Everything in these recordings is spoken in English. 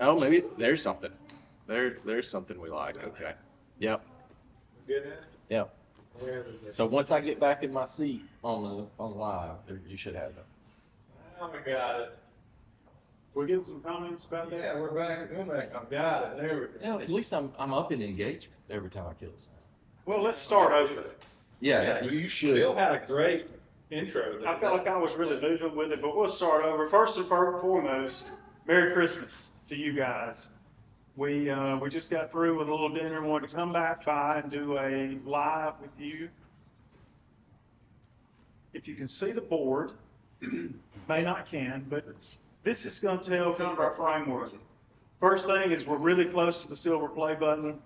Oh, maybe there's something. There's something we like. Okay. Yep. Yep. So once I get back in my seat on live, you should have it. Oh, we got it. We get some comments about that? Yeah, we're back. I've got it. There we go. Yeah, at least I'm up in engagement every time I kill a sound. Well, let's start over. Yeah, you should. Bill had a great intro. I felt like I was really moving with it, but we'll start over. First and foremost, Merry Christmas to you guys. We just got through with a little dinner and wanted to come back by and do a live with you. If you can see the board, may not can, but this is going to tell kind of our framework. First thing is we're really close to the silver play button.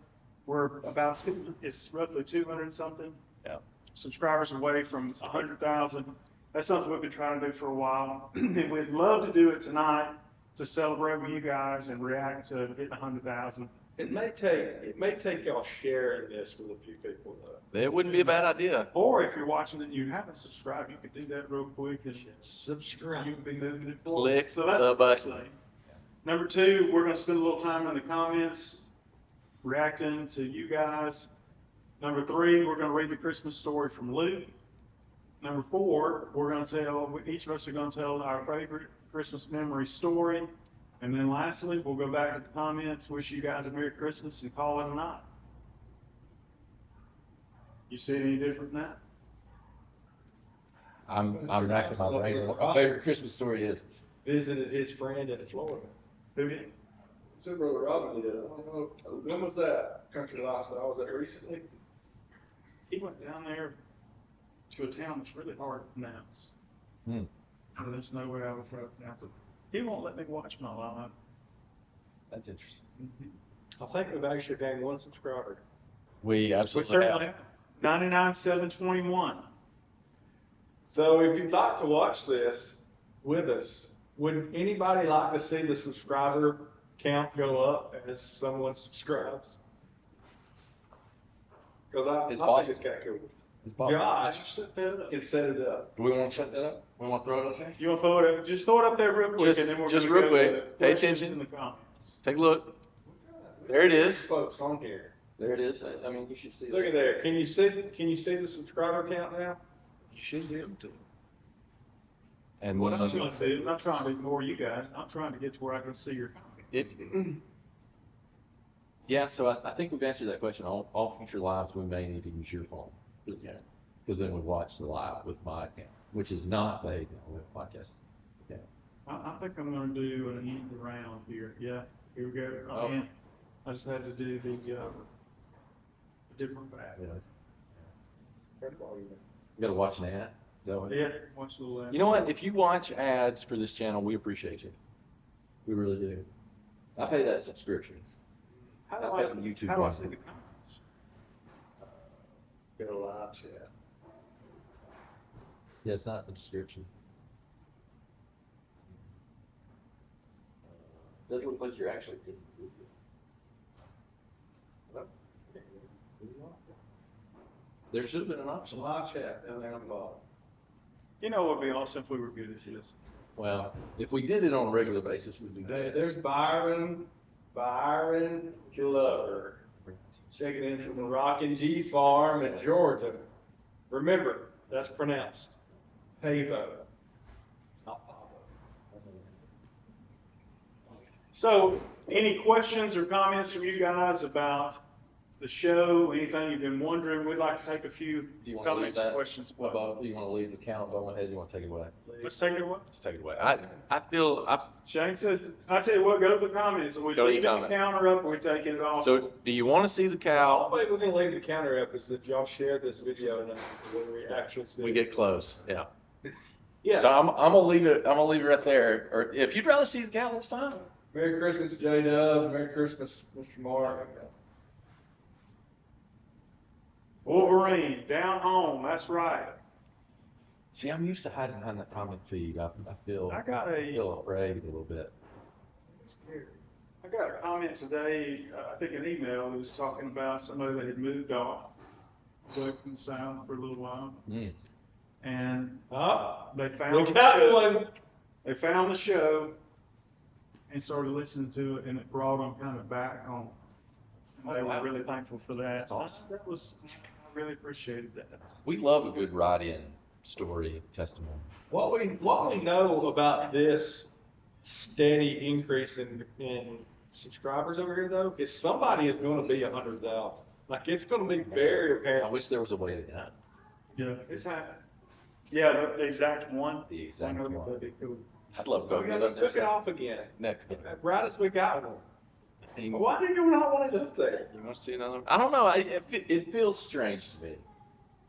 We're about, it's roughly 200 something. Yeah. Subscribers away from 100,000. That's something we've been trying to do for a while. And we'd love to do it tonight to celebrate with you guys and react to hitting 100,000. It may take y'all sharing this with a few people though. It wouldn't be a bad idea. Or if you're watching it and you haven't subscribed, you could do that real quick and Subscribe. you can be moving it forward. Click So that's the the first button. thing. Number two, we're going to spend a little time in the comments reacting to you guys. Number three, we're going to read the Christmas story from Luke. Number four, each of us are going to tell our favorite Christmas memory story. And then lastly, we'll go back to the comments, wish you guys a Merry Christmas, and call it a night. You see it any different than that? I'm racking my brain. What my favorite Christmas story is. Visited his friend in Florida. Who did? So Brother Robin did. I don't know. When was that? Country Lifestyle. Was that recently? He went down there to a town that's really hard to pronounce. So there's no way I would try to pronounce it. He won't let me watch my live. That's interesting. I think we've actually gained one subscriber. We We absolutely certainly have. have. 99,721. So if you'd like to watch this with us, would anybody like to see the subscriber count go up as someone subscribes? Because I think it's kind of cool. It's possible. Josh can set it up. Do we want to set that up? We want to throw it up there? You want to throw it up? Just throw it up there real quick, and then we're Just gonna real go quick. to Pay questions attention. in the comments. Take a look. There it There's is. folks on here. There it is. I mean, you should see it. Look at there. Can you see the subscriber count now? You should be able to. And What I'm trying to say, I'm not trying to ignore you guys. I'm trying to get to where I can see your comments. Yeah, so I think we've answered that question. All future lives, we may need to use your phone for the camera, because then we watch the live with my account, which is not the Hayden podcast. Okay. I think I'm going to do an end round here. Yeah, here we go. Oh. I just had to do the different back. Yes. You got to watch an ad. Is that what? Yeah, watch the little ad. You know what? If you watch ads for this channel, we appreciate you. We really do. I pay that subscription. How do I pay the YouTube how do I one. see the comments? Go live chat. Yeah, it's not the description. Doesn't look like you're actually getting the video. There should have been an option. Live chat down there on the bottom. You know what would be awesome if we were good at this? Well, if we did it on a regular basis, we'd do that. There's Byron Glover. Checking in from the Rockin' G Farm in Georgia. Remember, that's pronounced Pavo, not Pavo. So, any questions or comments from you guys about the show? Anything you've been wondering? We'd like to take a few Do you want to leave comments or that? questions. Do you want to leave the count going ahead? Do you want to take it away? Let's take it away. Let's take it away. I feel Shane says, I tell you what, go to the comments. Are we Go to the leaving the comment. counter up or are we taking it off? so. Do you want to see the The cow? way we're gonna leave the counter up is if y'all share this video and then when we actually see We it. get close. Yeah. Yeah. So I'm gonna leave it. I'm gonna leave it right there. Or if you'd rather see the cow, that's fine. Merry Christmas, J Dub. Merry Christmas, Mr. Mark. Wolverine, down home. That's right. See, I'm used to hiding behind that comment feed. I feel I got afraid a little bit. I got a comment today, I think an email that was talking about somebody that had moved off, away from the South for a little while. And Ah, they we found the got show. one. They found the show and started listening to it, and it brought them kind of back on. And they were really thankful for that. That's awesome. That was, I really appreciated that. We love a good write-in story testimony. What we know about this steady increase in subscribers over here, though, is somebody is going to be 100,000. Like, it's going to be very I apparent. wish there was a way to know. Yeah, it's happened. Yeah, the exact one. The exact I know one. that'd be cool. I'd love to go We get got- took it off again. Next. Right as we got one. You Why did you not want it up there? want to see another one? I don't know. It feels strange to me.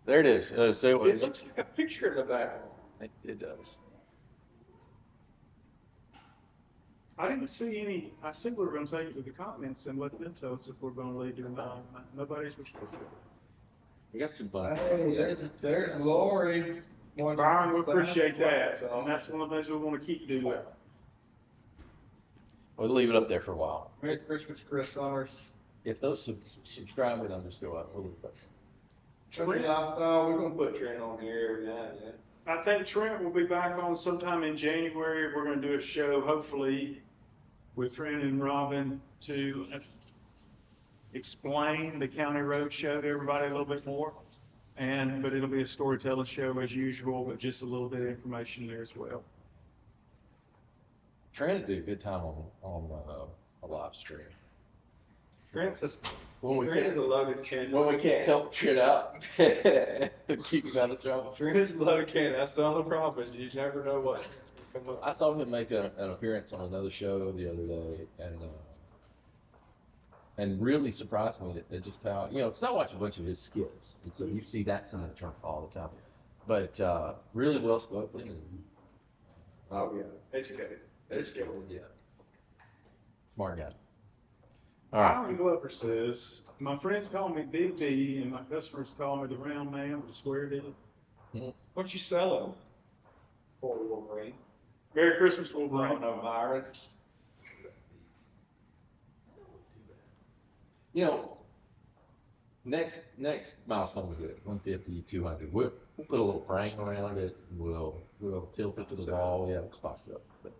There it is. Say what It looks like a picture in the background. it does. I didn't see any, I said we were gonna take it to the comments and let them tell us if we're gonna leave it or not. Nobody's responded. We got some fun. Hey, there's Lori. Byron, we appreciate that, and that's one of the things we wanna keep doing. We'll leave it up there for a while. Merry Christmas, Chris Summers. If those subscriber numbers go up, we'll leave it up there. Trent Lifestyle, we're gonna put Trent on here every now and then. I think Trent will be back on sometime in January. We're gonna do a show, hopefully, with Trent and Robin to explain the county road show to everybody a little bit more. But it'll be a storytelling show as usual, but just a little bit of information there as well. Trying to do a good time on a live stream. Trent's a, When we Trent is can't, a loaded cannon. when we can't help Trent out, keep him out of trouble. Trent is a loaded cannon. That's the only problem, is you never know what's gonna come up. I saw him make an appearance on another show the other day, and really surprised me at just how, because I watch a bunch of his skits, and so you see that side of Trump all the time. But really well spoken, and Oh, yeah, educated. yeah, smart guy. All right, Byron Glover says, my friends call me Big B and my customers call me the round man with the square deal. What you selling for Wolverine? Merry Christmas, Oh, Wolverine. no, Byron. next milestone we get 150, 200. We'll put a little frame around it. We'll tilt it to the wall. Yeah, we'll spice it up. But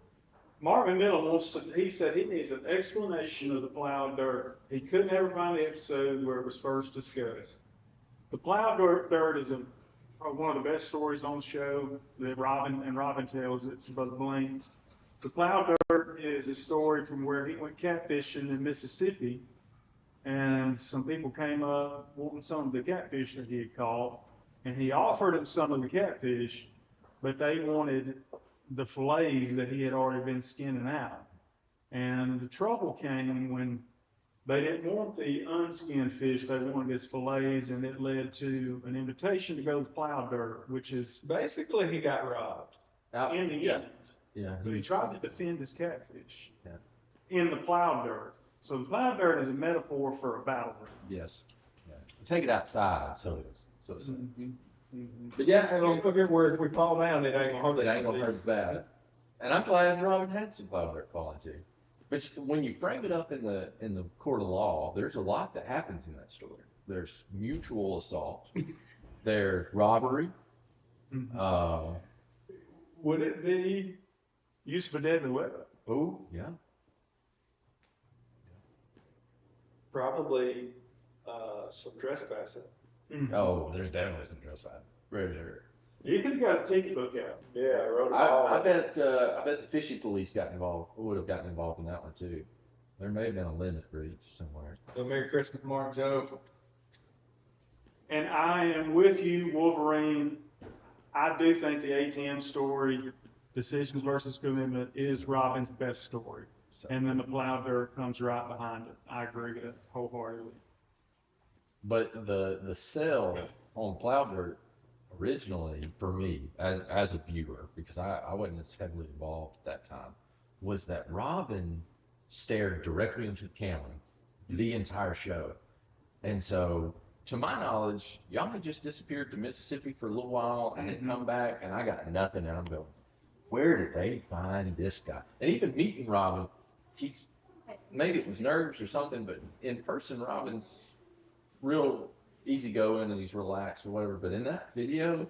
Marvin Miller he said he needs an explanation of the plowed dirt. He couldn't ever find the episode where it was first discussed. The plowed dirt is one of the best stories on the show that Robin tells it, Brother Blaine. The plowed dirt is a story from where he went catfishing in Mississippi, and some people came up wanting some of the catfish that he had caught, and he offered them some of the catfish, but they wanted the fillets that he had already been skinning out. And the trouble came when they didn't want the unskinned fish, they wanted his fillets, and it led to an invitation to go to the plowed dirt, which is Basically, he got robbed. in the end. yeah, But he tried to defend his catfish Yeah. in the plowed dirt. So the plowed dirt is a metaphor for a battleground. yes. Yeah. Take it outside, so to say. Mm-hmm. But yeah, I mean, Look at where if we fall down, it ain't gonna hurt. it ain't gonna hurt bad. And I'm glad Robin had some plowed dirt falling too. But when you frame it up in the court of law, there's a lot that happens in that story. There's mutual assault. There's robbery. Mm-hmm. Would it be Use of a deadly weapon. Oh, yeah. probably some trespassing? Oh, there's definitely some trespassing. Right there. You could have got a ticket book out. Yeah, I wrote it all. I bet the fishing police would have gotten involved in that one too. There may have been a limit reached somewhere. So Merry Christmas, Mark Joe. And I am with you, Wolverine. I do think the ATM story, Decisions versus Commitment, is Robin's best story. So, And then the plowed dirt comes right behind it. I agree with it wholeheartedly. but the sell on plow dirt originally for me as a viewer, because I wasn't as heavily involved at that time, was that Robin stared directly into the camera the entire show. And so, to my knowledge, y'all had just disappeared to Mississippi for a little while and then come back, and I got nothing, and I'm going, where did they find this guy? And even meeting Robin, maybe it was nerves or something, but in person, Robin's real easygoing and he's relaxed or whatever. But in that video,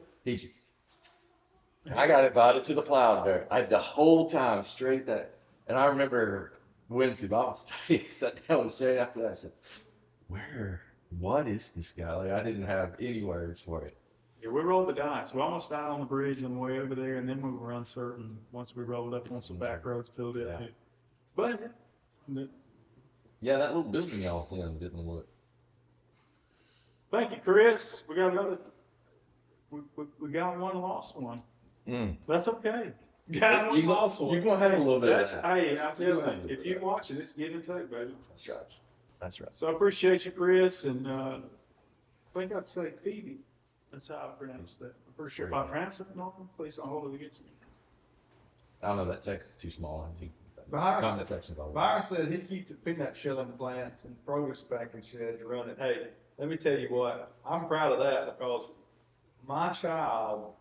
I got invited to the plow dirt. The whole time, straight that And I remember Wednesday Bible study, I sat down with Shane after that. I said, what is this guy? Like, I didn't have any words for it. Yeah, we rolled the dice. We almost died on the bridge on the way over there, and then we were uncertain once we rolled up on some back roads filled it. Yeah. But Yeah, that little building y'all was in didn't look. thank you, Chris. We got another. We got one lost one. That's okay. Got one lost one. You're going to have a little bit of that. Hey, I tell you, if you watch it, it's give and take, baby. That's right. That's right. So I appreciate you, Chris, and I think I'd say Phoebe. That's how I pronounce that. I'm pretty sure if I pronounce it wrong, please don't hold it against me. I don't know, that text is too small. Byron said he keeps the peanut shelling plants and produce packing shed to run it. Hey, let me tell you what, I'm proud of that because my child,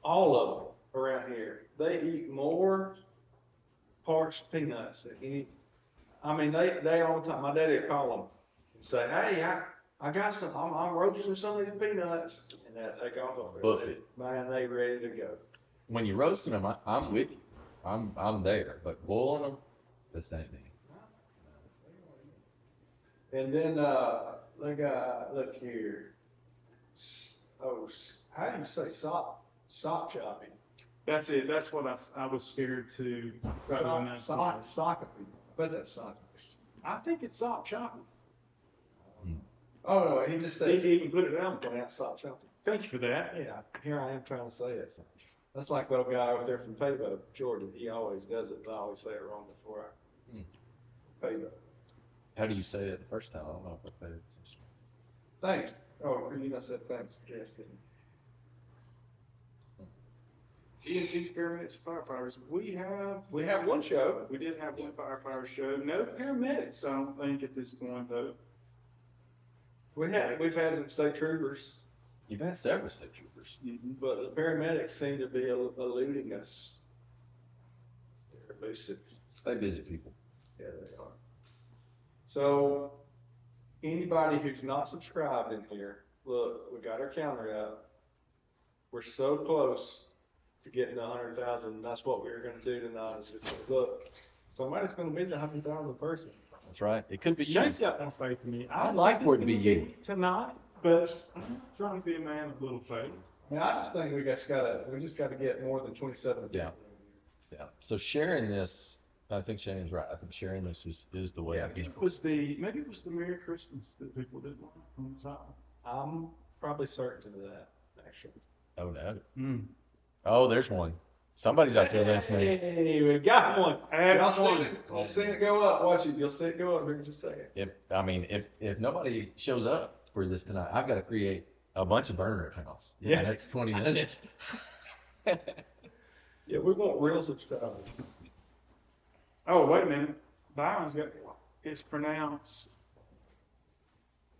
all of them around here, they eat more parched peanuts than any. I mean, they all the time. My daddy would call them and say, "Hey, I got some. I'm roasting some of these peanuts," and that take off over Buffet. Man, they ready to go. When you're roasting them, I'm with you. I'm there. But boiling them, this ain't me. And then look here. How do you say sock chopping? That's it. That's what I was scared to. Sock. But that's sock. I think it's sock chopping. Oh no, he just said. He even put it down. Pronounced sock chopping. Thank you for that. Yeah, here I am trying to say it. That's like the guy over there from Paybo, Jordan. He always does it, but I always say it wrong before I Paybo. How do you say it the first time? I don't know if I paid attention. Thanks. Oh, you said thanks, Justin. EMT's paramedics, firefighters. We have one show. We did have one firefighter show. No paramedics, I don't think, at this point, though. We've had some state troopers. You've had several state troopers. But the paramedics seem to be eluding us. They're elusive. Stay busy, people. Yeah, they are. So, anybody who's not subscribed in here, look, we got our counter out. We're so close to getting the 100,000. That's what we were going to do tonight. Is just say, look, somebody's going to be the 100,000 person. That's right. It could be you. Shane's got no faith in me. I'd like for it to be you tonight, but I'm not trying to be a man of little faith. I mean, I just think we just gotta get more than 27. Yeah. Yeah. So sharing this, I think Shane's right. I think sharing this is the way. Yeah, maybe it was the Merry Christmas that people didn't like from the top. I'm probably certain of that, actually. Oh no. Oh, there's one. Somebody's out there listening. Hey, we got one. You'll see it go up. Watch it. You'll see it go up here in just a second. If nobody shows up for this tonight, I've got to create a bunch of burner accounts in the next 20 minutes. Yeah, we want real subscribers. Oh, wait a minute. Byron's got, it's pronounced,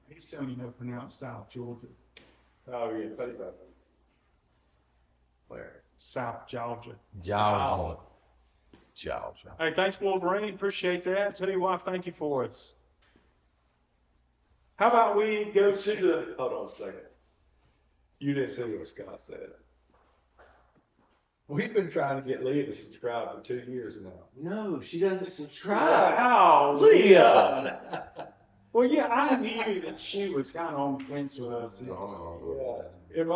he's telling me no pronounced South Georgia. Oh, yeah, pay about that. Where? South Georgia. Georgia. Hey, thanks, Wolverine. Appreciate that. Tell your wife, thank you for us. How about we go to the... Hold on a second. You didn't see what Scott said. We've been trying to get Leah to subscribe for 2 years now. No, she doesn't subscribe. How? Leah! Well, yeah, I knew that she was kind of on the fence with us. Yeah. If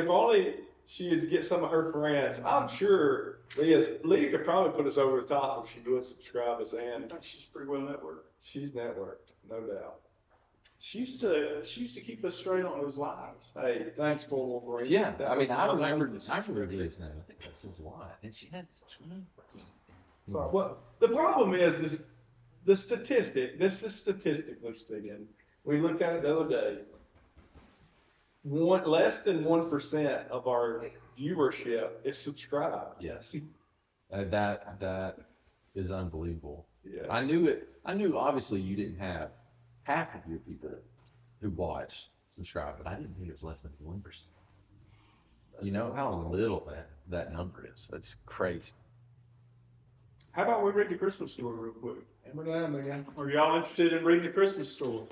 only she'd get some of her friends. I'm sure Leah could probably put us over the top if she would subscribe us, and I think she's pretty well networked. She's networked, no doubt. She used to keep us straight on those lives. Hey, thanks for Wolverine. Yeah, I remember Leah's name. I think that says a lot. And she had subscribed. Sorry. Well, the problem is the statistic. This is statistically speaking. We looked at it the other day. Less than 1% of our viewership is subscribed. Yes. That is unbelievable. Yeah. I knew obviously you didn't have half of your people who watch subscribe, but I didn't think it was less than 1%. You know how little that number is. That's crazy. How about we read the Christmas story real quick? Hammer down, man. Are y'all interested in reading the Christmas story?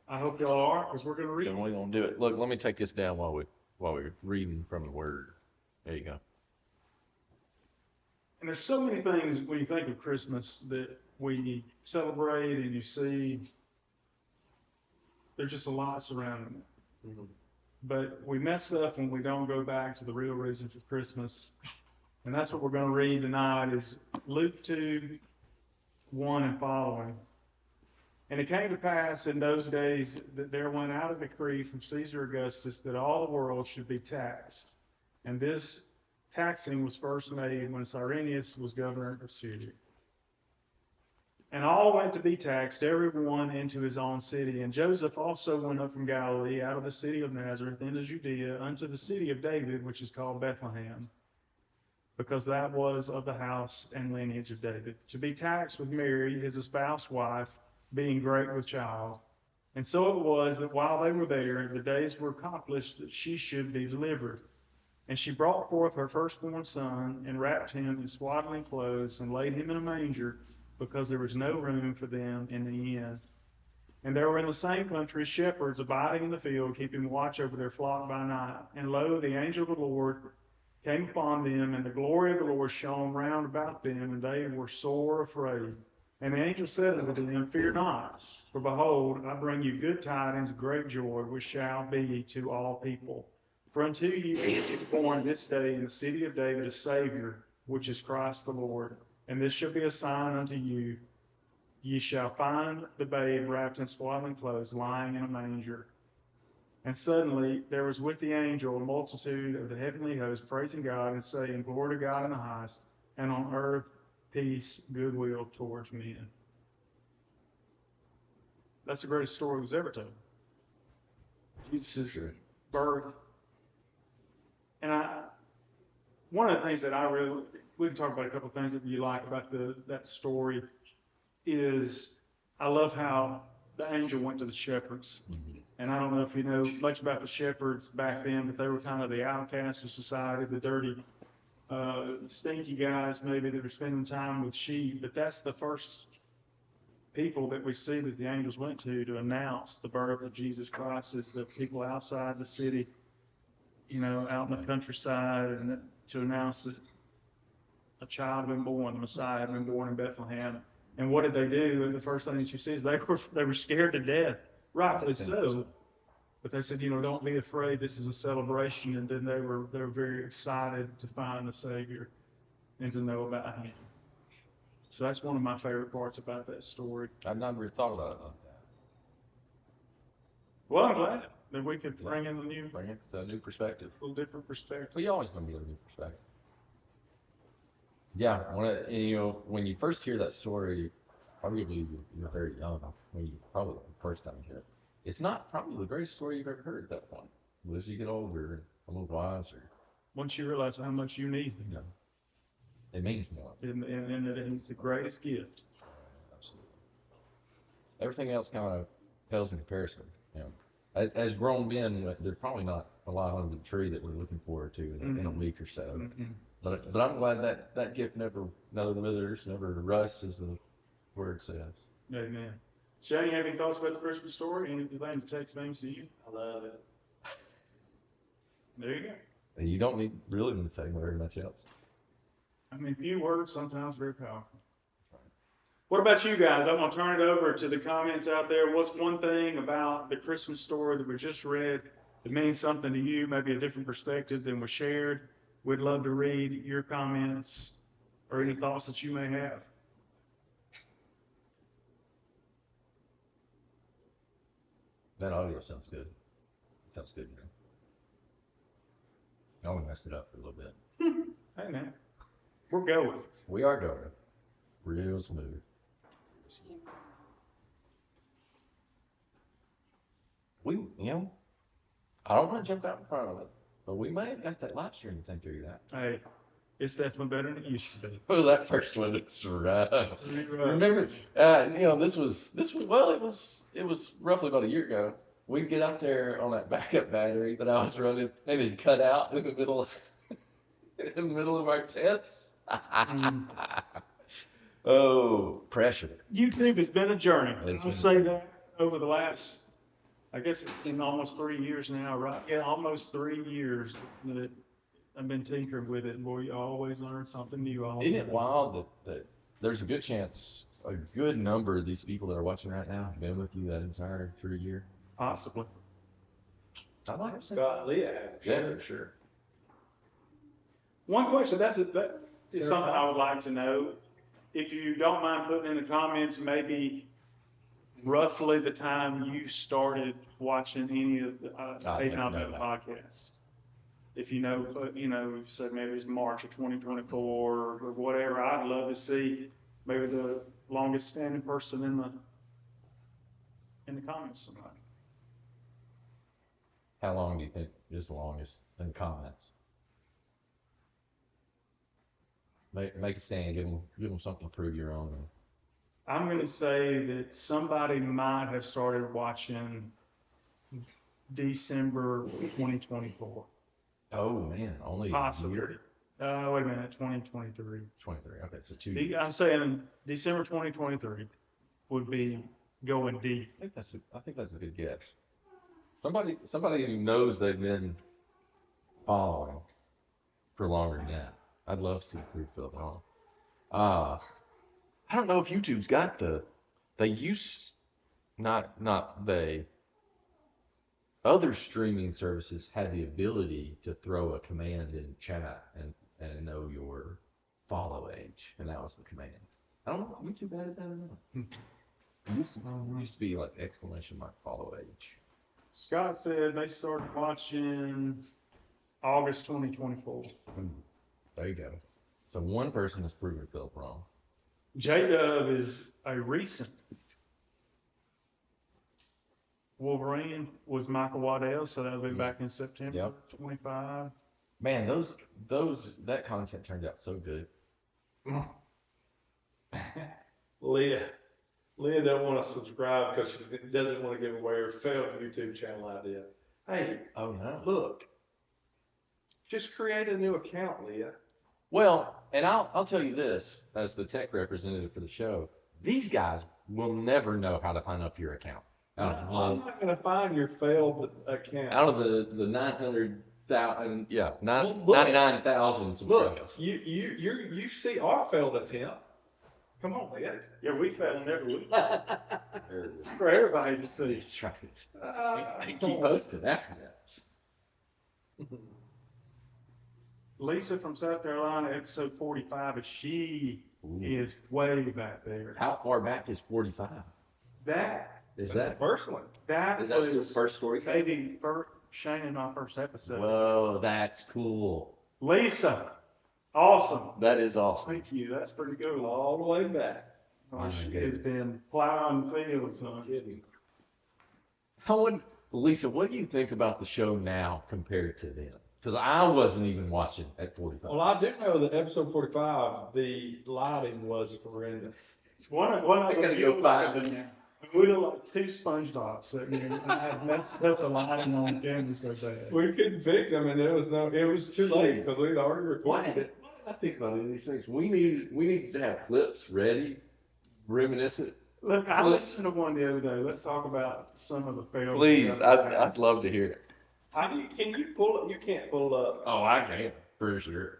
I hope y'all are, because we're going to read it. Then we're going to do it. Look, let me take this down while we're reading from the Word. There you go. And there's so many things when you think of Christmas that we celebrate and you see. There's just a lot surrounding it. Mm-hmm. But we mess up when we don't go back to the real reason for Christmas. And that's what we're going to read tonight is Luke 2, 1 and following. And it came to pass in those days that there went out a decree from Caesar Augustus that all the world should be taxed. And this taxing was first made when Cyrenius was governor of Syria. And all went to be taxed, every one into his own city. And Joseph also went up from Galilee, out of the city of Nazareth, into Judea, unto the city of David, which is called Bethlehem, because that was of the house and lineage of David, to be taxed with Mary, his espoused wife, being great with child. And so it was that while they were there, the days were accomplished that she should be delivered. And she brought forth her firstborn son, and wrapped him in swaddling clothes, and laid him in a manger, because there was no room for them in the inn. And there were in the same country shepherds abiding in the field, keeping watch over their flock by night. And lo, the angel of the Lord came upon them, and the glory of the Lord shone round about them, and they were sore afraid. And the angel said unto them, Fear not, for behold, I bring you good tidings of great joy, which shall be to all people. For unto you is born this day in the city of David a Savior, which is Christ the Lord. And this shall be a sign unto you. Ye shall find the babe wrapped in swaddling clothes, lying in a manger. And suddenly there was with the angel a multitude of the heavenly host, praising God and saying, Glory to God in the highest, and on earth peace, goodwill towards men. That's the greatest story that was ever told. Jesus' birth. And one of the things that we can talk about a couple of things that you like about that story is I love how the angel went to the shepherds. Mm-hmm. And I don't know if you know much about the shepherds back then, but they were kind of the outcasts of society, the dirty, stinky guys maybe that were spending time with sheep. But that's the first people that we see that the angels went to announce the birth of Jesus Christ is the people outside the city, out in the countryside, and to announce that a child had been born, the Messiah had been born in Bethlehem. And what did they do? And the first thing that you see is they were scared to death, rightfully so. But they said, don't be afraid. This is a celebration. And then they were very excited to find the Savior and to know about Him. So that's one of my favorite parts about that story. I've never thought about it like that. Well, I'm glad that we could bring in a new perspective, a little different perspective. Well, you always going to get a new perspective. Yeah, when you first hear that story, probably you're very young when you probably the first time you hear it. It's not probably the greatest story you've ever heard at that point. But as you get older and a little wiser, once you realize how much you need Him, it means more. And that He's the greatest gift. Absolutely. Everything else kind of pales in comparison. As grown men, there's probably not a lot under the tree that we're looking forward to in a week or so. Mm-hmm. But I'm glad that gift never withers, never rusts, as the word says. Amen. Shane, you have any thoughts about the Christmas story? Anything that takes things to you? I love it. There you go. And you don't really need to say very much else. I mean, few words, sometimes very powerful. What about you guys? I'm going to turn it over to the comments out there. What's one thing about the Christmas story that we just read that means something to you, maybe a different perspective than was shared? We'd love to read your comments or any thoughts that you may have. That audio sounds good. Sounds good, I only messed it up for a little bit. Hey, man. We're going. We are going. Real smooth. I don't want to jump out in front of it, but we may have got that live stream thing figured out. Hey, it's definitely better than it used to be. Oh, that first one, it's rough. Remember, this was it was roughly about a year ago. We'd get out there on that backup battery that I was running, and it'd cut out in the middle of our tents. Oh, pressure. YouTube has been a journey. I'll say that over the last, I guess, in almost 3 years now, right? Yeah, almost 3 years that I've been tinkering with it, and boy, you always learn something new all the Isn't time. it wild that there's a good chance a good number of these people that are watching right now have been with you that entire 3 year? Possibly. I like to Scott Leah. Yeah, for sure. One question, that is Sarah something I would Thompson. like to know. If you don't mind putting in the comments, maybe roughly the time you started watching any of the I'd Hayden like to know Alabama podcasts. If you know, you said maybe it's March of 2024 or whatever, I'd love to see maybe the longest standing person in the comments somebody. How long do you think is the longest in comments? Make a stand, give them something to prove your own. I'm going to say that somebody might have started watching December 2024. Oh man, only Possibly. a year? Wait a minute, 2023. 23. Okay, so 2 years. I'm saying December 2023 would be going deep. I think that's a good guess. Somebody who knows they've been following for longer than that. I'd love to see proof of it all. I don't know if YouTube's got other streaming services had the ability to throw a command in chat and know your follow age, and that was the command. I don't know if YouTube added that or not. It used to be like exclamation mark follow age. Scott said they started watching August 2024. There you go. So one person has proven Philip wrong. J-Dub is a recent. Wolverine was Michael Waddell, so that'll be back in September 25. Man, that content turned out so good. Leah don't want to subscribe because she doesn't want to give away her failed YouTube channel idea. Hey, Oh no. look, just create a new account, Leah. Well, and I'll tell you this, as the tech representative for the show, these guys will never know how to hunt up your account. I'm not going to find your failed account. Out of the 900,000, yeah, Well, look. 99,000 subscribers. Look, you see our failed attempt. Come on, Leah. Yeah, we found every week There it is. for everybody to see. That's right. They keep posting after that. Lisa from South Carolina, episode 45, she is way back there. How far back is 45? That Is That's that the first one? that is that was still first story? maybe Shane and my first episode. Whoa, that's cool. Lisa, awesome. That is awesome. Thank you. That's pretty good. All the way back. Oh, she has been plowing fields, son. Lisa, what do you think about the show now compared to then? Because I wasn't even watching at 45. Well, I do know that episode 45, the lighting was horrendous. One of I gotta them, go find we look like two SpongeBob sitting there, and I had messed up the lighting on camera so bad. We couldn't fix them, and it was too late because we'd already Why recorded did it. I think about any of these things? We need to have clips ready, reminiscent. Look, I listened to one the other day. Let's talk about some of the failures. Please, I'd love to hear it. Can you pull it? You can't pull it up Oh, I can for sure.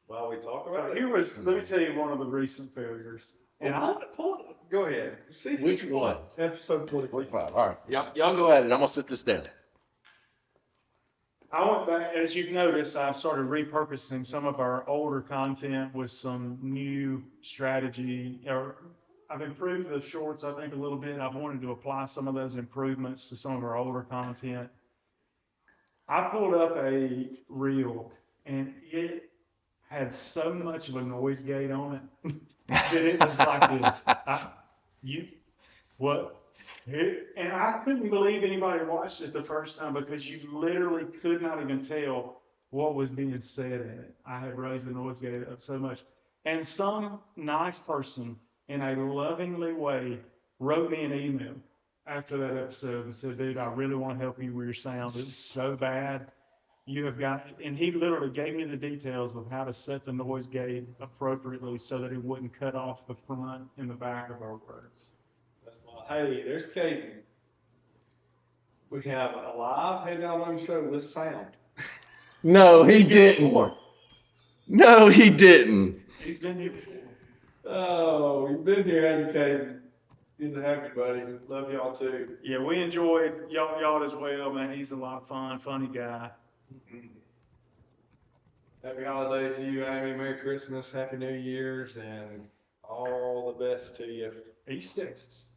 while we talk So about it. let me tell you one of the recent failures. And Pull it. Go ahead. See if Which you can- one? Episode 45. 45. All right, y'all go ahead, and I'm gonna sit this down. I went back, as you've noticed, I've started repurposing some of our older content with some new strategy, or I've improved the shorts, I think, a little bit. I've wanted to apply some of those improvements to some of our older content. I pulled up a reel, and it had so much of a noise gate on it that it was like this. And I couldn't believe anybody watched it the first time because you literally could not even tell what was being said in it. I had raised the noise gate up so much. And some nice person in a lovingly way wrote me an email after that episode and said, dude, I really want to help you with your sound. It's so bad. You have got, and he literally gave me the details of how to set the noise gate appropriately so that it wouldn't cut off the front and the back of our words. Hey, there's Hayden. We have a live Hayden Alabama show with sound. No, he didn't. No, he didn't. He's been here before. Oh, you've been here, haven't you, Hayden? Good to have you, buddy. Love y'all too. Yeah, we enjoyed y'all as well, man. He's a lot of fun, funny guy. Happy holidays to you, Amy. Merry Christmas, Happy New Year's, and all the best to you. East Texas.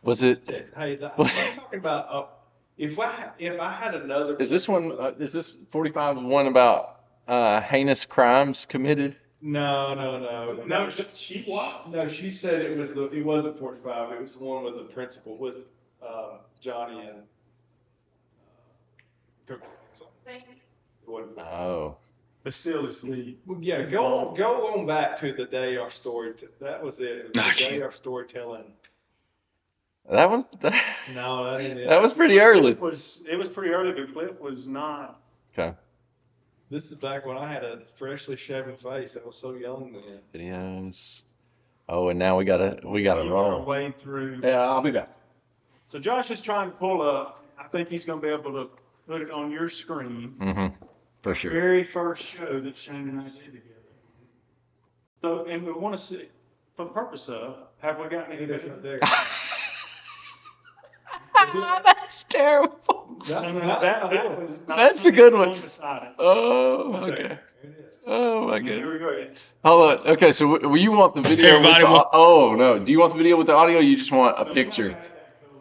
Was it? Hey, I'm talking about if I had another. Is this one? Is this 45 one about heinous crimes committed? No. No, she what? No, she said it wasn't 45. It was the one with the principal with Johnny and. It wasn't. Oh. But still, it's the. Well, yeah, go on back to the day our story. That was it. It was the day our storytelling. That one? No, that ain't it. That was pretty early. It was pretty early, but Cliff was not. Okay. This is back when I had a freshly shaven face. I was so young then. Videos. Oh, and now we gotta You were roll. way through. Yeah, I'll be back. So Josh is trying to pull up. I think he's going to be able to put it on your screen. Mm-hmm. For sure. Very first show that Shane and I did together. So, and we want to see, for the purpose of, have we got any It is video? right there. That's terrible. That was not That's a good one. beside it. Oh, okay. There it is. Oh my Here goodness. we go. Hold on. Okay, so you want the video? Hey, everybody, with the, oh no. Do you want the video with the audio? Or you just want a picture?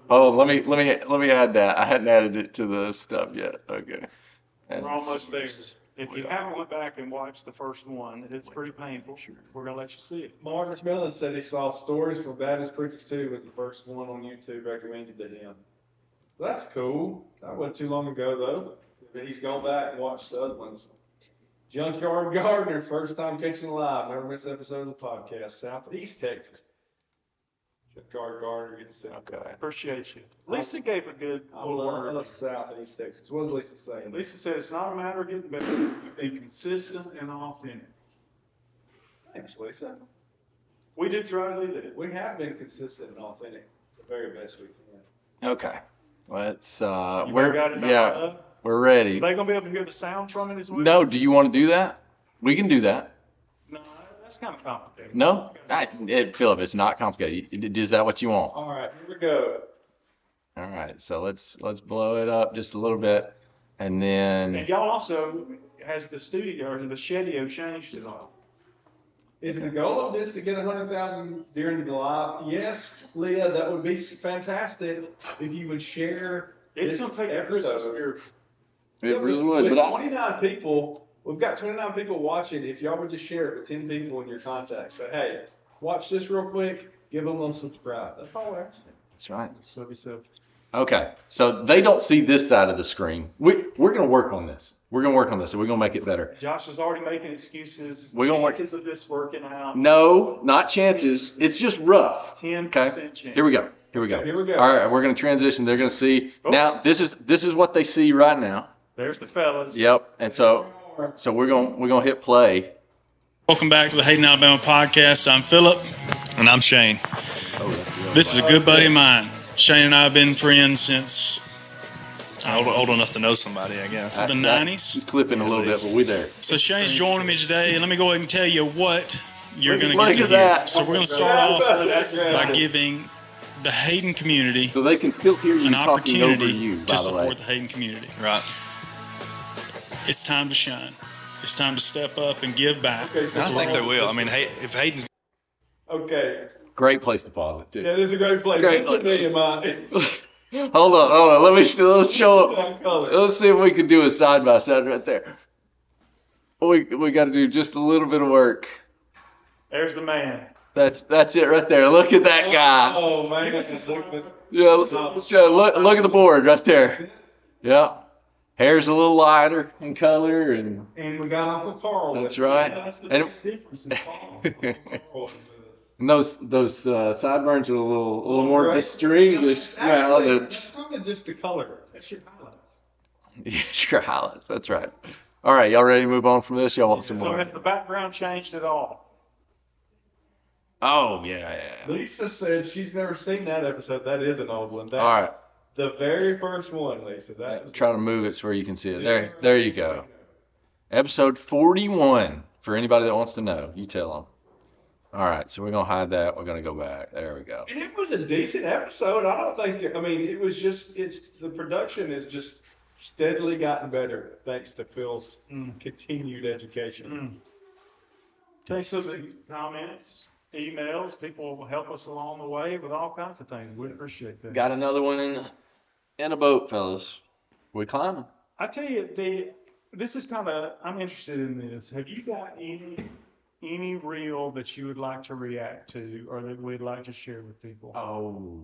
Oh, let me add that. I hadn't added it to the stuff yet. Okay. We're almost there. If you haven't went back and watched the first one, it's pretty painful. We're going to let you see it. Marcus Millen said he saw Stories from Baptist Preachers 2 was the first one on YouTube recommended to him. That's cool. That wasn't too long ago, though. But he's gone back and watched the other ones. Junkyard Gardener, first time catching live. Never miss an episode of the podcast. Southeast Texas. Junkyard Gardener gets sent. Okay. Appreciate you. Lisa gave a good I little word. love Southeast Texas. What does Lisa say? Lisa said it's not a matter of getting better, but being consistent and authentic. Thanks, Lisa. We did try to do that. We have been consistent and authentic the very best we can. Okay. Let's You got it dialed up? we're ready. Are they going to be able to hear the sound from it as well? No, do you want to do that? We can do that. No, that's kind of complicated. No? Philip, it's not complicated. Is that what you want? All right, here we go. All right. So let's blow it up just a little bit, and then And y'all also, has the studio or the shedio changed at all? Is the goal of this to get 100,000 during the live? Yes, Leah, that would be fantastic if you would share It's this going to take that Christmas episode. spirit. it really would. With But 29 people, we've got 29 people watching. If y'all would just share it with 10 people in your contacts, say, hey, watch this real quick, give them a subscribe. That's all we're asking. that's right. So. Okay. So they don't see this side of the screen. We're gonna work on this. We're gonna work on this, and we're gonna make it better. Josh is already making excuses. We're gonna work- Chances of this working out. No, not chances. It's just rough. 10% Okay. chance. Here we go. Here we go. Here we go. All right. We're gonna transition. They're gonna see Oh. now. This is what they see right now. There's the fellas. Yep. And so we're gonna hit play. Welcome back to the Hayden, Alabama podcast. I'm Philip. And I'm Shane. This is a good buddy of mine. Shane and I have been friends since Old enough to know somebody, I guess. the 90s. He's clipping a little bit, but we there. So Shane's joining me today, and let me go ahead and tell you what you're going to Look get to at hear. that. So we're going to start off by giving the Hayden community So they can still hear you an talking over opportunity you, to by the way. support the Hayden community. Right. It's time to shine. It's time to step up and give back. Okay, so I think they will. I mean, hey, if Hayden's Okay, Great place to pause it, too. that is a great place. Great Put me in mind. Hold on. Let's show up. Time color. Let's see if we can do a side by side right there. We got to do just a little bit of work. There's the man. That's it right there. Look at that guy. Oh man, this is Yeah, look at the board right there. Yeah, hair's a little lighter in color, and and we got Uncle Carl. that's with us. right. That's the And biggest difference. is Paul. And those sideburns are a little more distinguished now Actually, than that's probably just the color. That's your highlights. your highlights. That's right. All right, y'all ready to move on from this? Y'all want some So more? has the background changed at all? Oh yeah. Lisa said she's never seen that episode. That is an old one. That's All right. the very first one, Lisa. That was Try to move it so where you can see it. There you go. Episode 41, for anybody that wants to know. You tell them. All right, so we're going to hide that. We're going to go back. There we go. And it was a decent episode. I don't think, I mean, it was just, the production has just steadily gotten better thanks to Phil's continued education. Thanks for the comments, emails. People will help us along the way with all kinds of things. We appreciate that. Got another one in a boat, fellas. We climbing. I tell you, this is kind of, I'm interested in this. Have you got any reel that you would like to react to or that we'd like to share with people? Oh,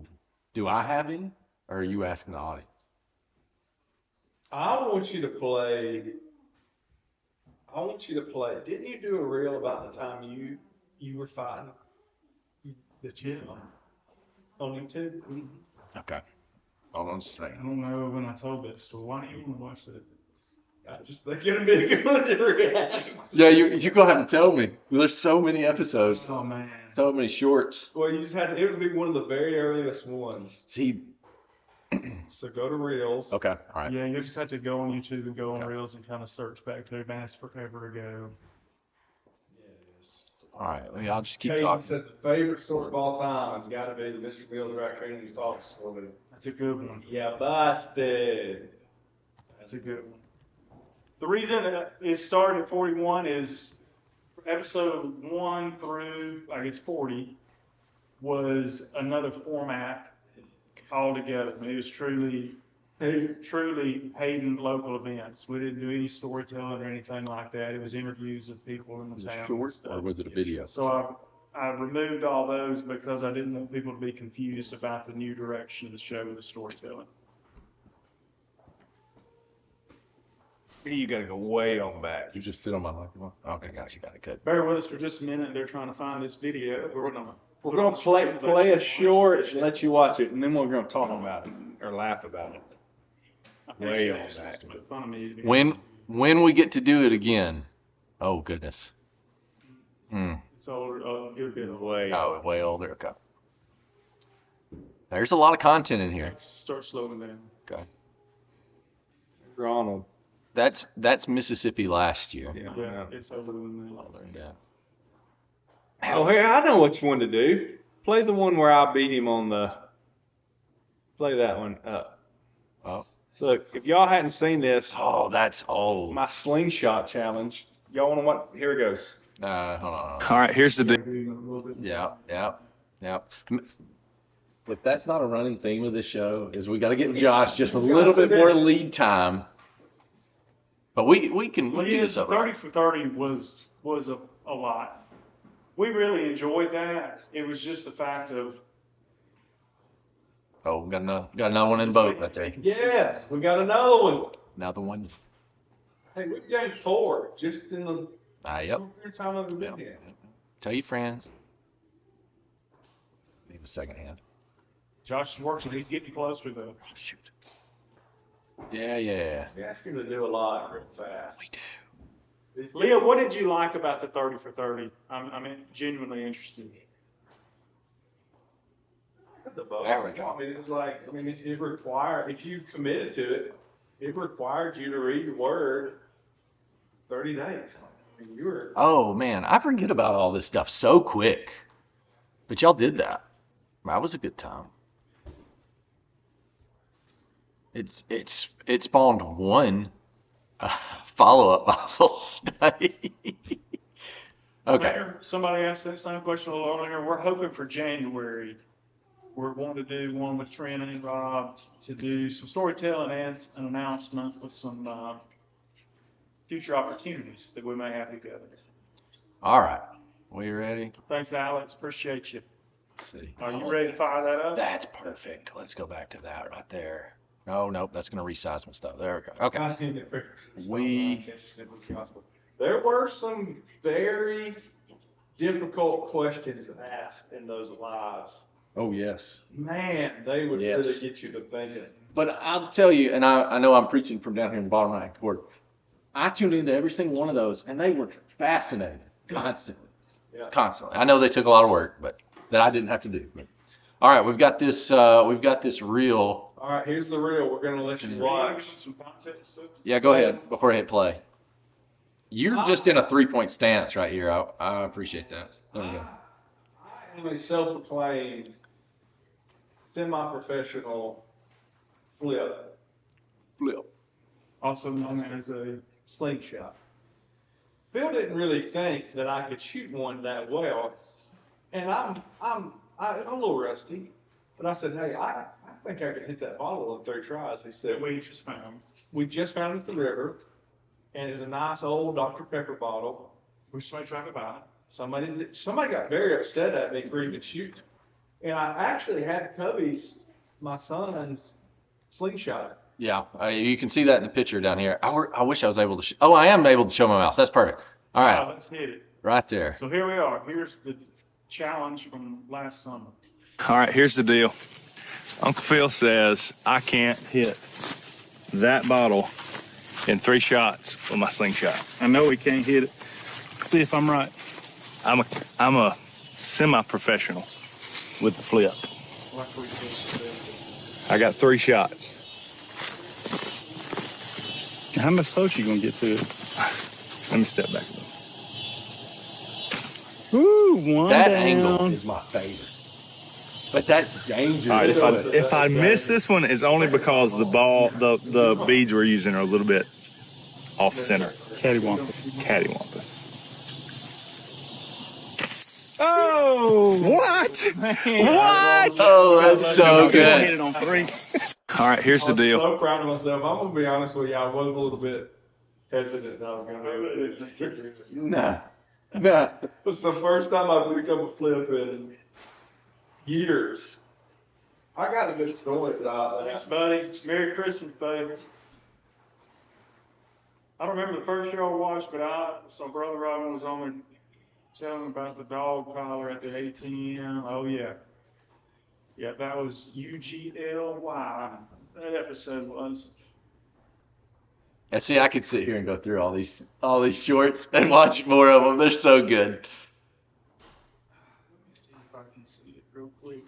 do I have any? Or are you asking the audience? I want you to play, didn't you do a reel about the time you were fighting The chip? on YouTube? Okay. Hold on a I second. don't know when I told that story. Why don't you want to watch that? I just think it'd be a good one to react. Yeah, you're going to have to tell me. There's so many episodes, Oh, man. so many shorts. Well, you just it would be one of the very earliest ones. See, So go to Reels. okay, all right. Yeah, you just have to go on YouTube and go on Okay. Reels and kind of search back there. Man, it's forever ago. Yes. All right, I'll just keep Hayden talking. said the favorite story of all time has got to be the Mr. Mills raccoon who talks story. That's a good one. Yeah, busted. That's a good one. The reason it started at 41 is episode 1 through, I guess, 40 was another format altogether. I mean, it was truly Hayden local events. We didn't do any storytelling or anything like that. It was interviews of people in the Was it town. short or was it a video? So I removed all those because I didn't want people to be confused about the new direction of the show with the storytelling. You got to go way on back. You just sit on my microphone. Okay, got it. Good. Bear with us for just a minute. They're trying to find this video. We're We're gonna play a short and let you watch it, and then we're gonna talk about it or laugh about it. Way on back. Make fun of me. When we get to do it again, oh goodness. It's a good bit of Way. Oh, way older. Okay. There's a lot of content in here. Let's start slowing down. Okay. Ronald. That's Mississippi last year. Yeah, it's over than that. Older, yeah. Oh, hey, I know which one to do. Play the one where I beat him on the. Play that one up. Oh. Look, if y'all hadn't seen this, Oh, that's old. my slingshot challenge. Y'all want to what? Here it goes. Hold on. All right, here's the deal. Yeah. If that's not a running theme of this show, is we got to get Josh just a little bit more lead time. But we can Well, do yeah, this up 30 right. for 30 was a lot. We really enjoyed that. It was just the fact of. Oh, got another one in the boat right there. Yes, we got another one. Another one. Hey, we've gained 4 just in the Yep. short period of time I've been Yeah. here. Tell your friends. Leave a second hand. Josh is working. He's getting closer though. Oh, shoot. Yeah. We asked him to do a lot real fast. We do. Leah, what did you like about the 30 for 30? I'm genuinely interested. The vote. There we go. I mean, it was like, it required, if you committed to it, it required you to read the word 30 days. I mean, you were. Oh man, I forget about all this stuff so quick. But y'all did that. That was a good time. It spawned one follow-up Bible study. Okay. Mayor, somebody asked that same question a little earlier. We're hoping for January. We're going to do one with Trent and Rob to do some storytelling and an announcement with some future opportunities that we may have together. All right. We ready? Thanks, Alex. Appreciate you. Let's see. Are you ready to fire that up? That's perfect. Let's go back to that right there. Oh, nope. That's going to resize my stuff. There we go. Okay. There were some very difficult questions asked in those lives. Oh, yes. Man, they would Yes. really get you to thinking. But I'll tell you, and I know I'm preaching from down here in the bottom right corner. I tuned into every single one of those, and they were fascinating constantly. Yeah. Constantly. I know they took a lot of work, but that I didn't have to do. But, all right, we've got this reel. All right, here's the reel. We're going to let you Are you gonna give watch. them some context? Yeah, go ahead before I hit play. You're just in a 3-point stance right here. I appreciate that. There we go. I am a self-proclaimed semi-professional flip, Also known as a slingshot. Phil didn't really think that I could shoot one that well, and I'm a little rusty, but I said, hey, I think I could hit that bottle in 3 tries. He said, we just found. we just found it at the river, and it's a nice old Dr. Pepper bottle. We just made track about it. Somebody got very upset at me for even shooting. And I actually had Cubby's, my son's slingshot. Yeah, you can see that in the picture down here. I wish I was able to. Oh, I am able to show my mouse. That's perfect. All right, Let's hit it. right there. So here we are. Here's the challenge from last summer. All right, here's the deal. Uncle Phil says I can't hit that bottle in 3 shots with my slingshot. I know he can't hit it. See if I'm right. I'm a semi-professional with the flip. I got 3 shots. How much closer you gonna get to it? Let me step back. Woo, one That down. angle is my favorite. But that's dangerous. All right, if I miss this one, it's only because the ball, the beads we're using are a little bit off center. Cattywampus. Oh, what? What? Oh, that's so Hit good. it on 3. All right, here's the I'm deal. so proud of myself. I'm gonna be honest with you. I was a little bit hesitant that I was gonna be able to do it. Nah. It's the first time I've picked up a flip in years. I got a good story about Thanks, that. buddy. Merry Christmas, buddy. I don't remember the first show I watched, but so Brother Robin was on there telling about the dog collar at the ATM. Oh, yeah. Yeah, that was UGLY. That episode was. And see, I could sit here and go through all these shorts and watch more of them. They're so good. Let me see if I can see it real quick.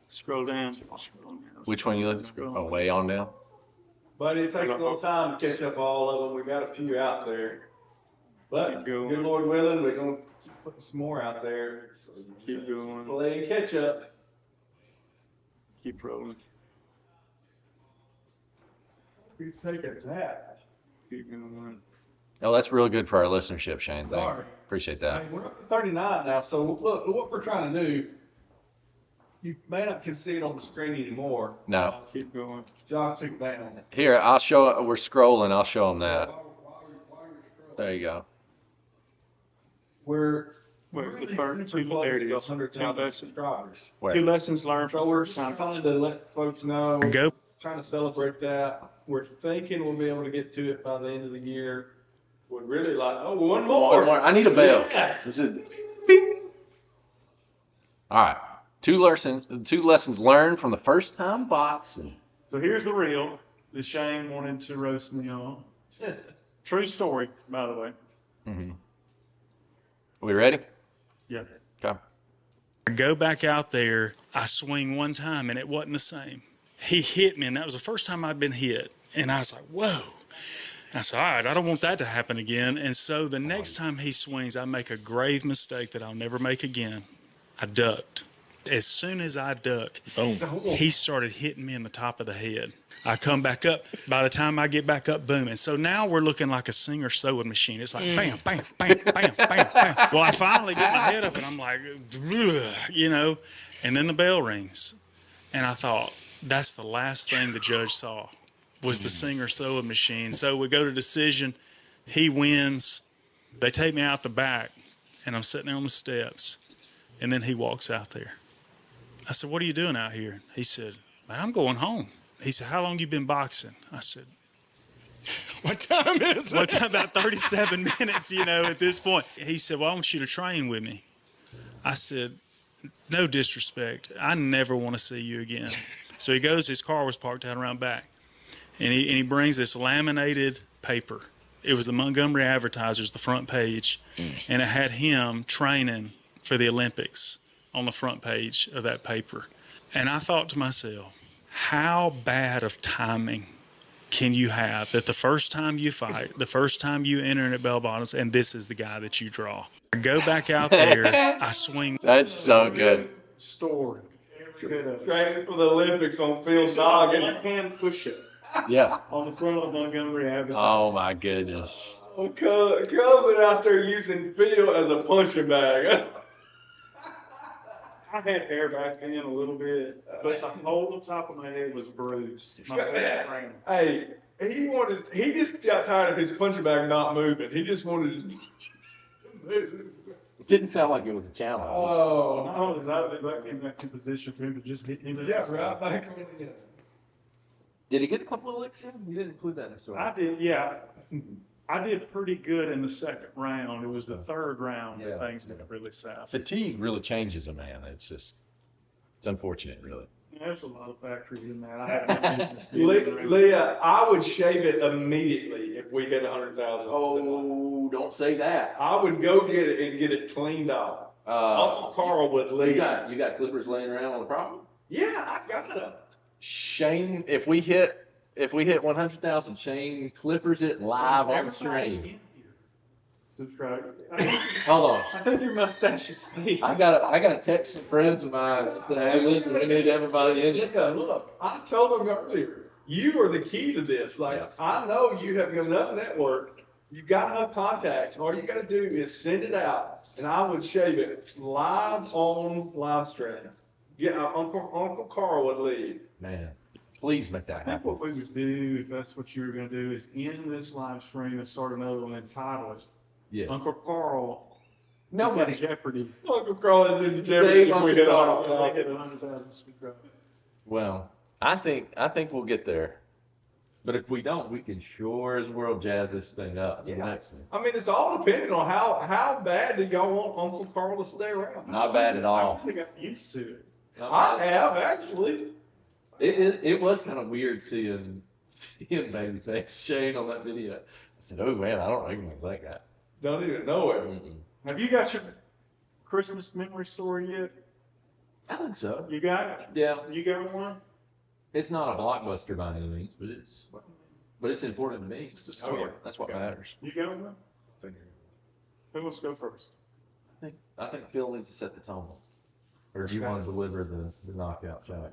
Scroll down. Which one you looking for? Oh, way on down. Buddy, it takes a little time to catch up all of them. We got a few out there. But Keep going. good Lord willing, we're gonna keep putting some more out there. So Keep going. play catch up. Keep rolling. You take a tap. Keep going. Oh, that's real good for our listenership, Shane. Thanks. Sorry. Appreciate I that. mean, we're up to 39 now, so look, what we're trying to do, you may not can see it on the screen anymore. No. Keep going. Josh took it down. Here, I'll show. We're scrolling. I'll show them that. There you go. We're Wait, really the first super two, close there it to is. 100,000 subscribers. Where? 2 lessons learned So from we're first time. trying to let folks know, Go. trying to celebrate that. We're thinking we'll be able to get to it by the end of the year. Would really like, one more. One more. I need a bell. Yes. All right. 2 lessons learned from the first time boxing. So here's the reel that Shane wanted to roast me on. True story, by the way. Mm-hmm. We ready? Yeah. Okay. I go back out there, I swing one time, and it wasn't the same. He hit me, and that was the first time I'd been hit. And I was like, whoa. And I said, all right, I don't want that to happen again. And so the next time he swings, I make a grave mistake that I'll never make again. I ducked. As soon as I ducked, boom, he started hitting me in the top of the head. I come back up. By the time I get back up, boom. And so now we're looking like a Singer sewing machine. It's like bam, bam, bam, bam, bam, bam. Well, I finally get my head up and I'm like, ugh, and then the bell rings. And I thought, that's the last thing the judge saw was the Singer sewing machine. So we go to decision. He wins. They take me out the back and I'm sitting there on the steps. And then he walks out there. I said, what are you doing out here? He said, man, I'm going home. He said, how long you been boxing? I said, What time is well, it's about 37 minutes, at this point. He said, well, I want you to train with me. I said, no disrespect. I never want to see you again. So he goes, his car was parked out around back. And he brings this laminated paper. It was the Montgomery Advertiser's, the front page. And it had him training for the Olympics on the front page of that paper. And I thought to myself, how bad of timing can you have that the first time you fight, the first time you enter at bell bottoms, and this is the guy that you draw? I go back out there, I swing. That's so good. Story. Training for the Olympics on Phil's noggin. Hand push-up Yeah. on the front of Montgomery Avenue. Oh my goodness. Cubs out there using Phil as a punching bag. I had hair back then a little bit, but the whole top of my head was bruised. My best friend. Hey, he just got tired of his punching bag not moving. He just wanted his It didn't sound like it was a challenge. Oh, Not only that, that came back in position for him to just hit me. yeah, right back on it. Did he get a couple of licks in? You didn't include that in the story. I did, yeah. I did pretty good in the second round. It was the third round Yeah. that things got really south. Fatigue really changes a man. It's unfortunate, really. There's a lot of factors in that. I have no business doing. Leah, I would shave it immediately if we hit 100,000. Oh, don't say that. I would go get it and get it cleaned off. Uncle Carl would leave. You got clippers laying around on the property? Yeah, I got them. Shane, if we hit 100,000, Shane clippers it live on the stream. Subscribe. Hold on. I think your mustache is sneaky. I gotta text some friends of mine and say, hey, listen, we need everybody in. Yeah, look, I told them earlier, you are the key to this. Like, Yeah. I know you have enough network, you've got enough contacts. All you got to do is send it out, and I would shave it live on live stream. Yeah, Uncle Carl would leave. Man, please make that I think happen. what we would do, if that's what you were going to do, is end this live stream and start another one and title it Yes. Uncle Carl is Nobody. in jeopardy. Uncle Carl is in jeopardy if we hit Carl. 100,000. Well, I think we'll get there. But if we don't, we can sure as world jazz this thing up. The Yeah. next one. I mean, it's all depending on how bad do y'all want Uncle Carl to stay around. Not bad at all. I think I got used to it. I have, actually. It was kind of weird seeing Babyface Shane on that video. I said, oh man, I don't recognize that guy. Don't even know it. Mm-mm. Have you got your Christmas memory story yet? I think so. You got it? Yeah, You got one? it's not a blockbuster by any means, but it's important to me. Just a story. Oh, yeah. That's what matters. You got one? Who wants to go first? I think Phil needs to set the tone. Or do you want to deliver the knockout shot?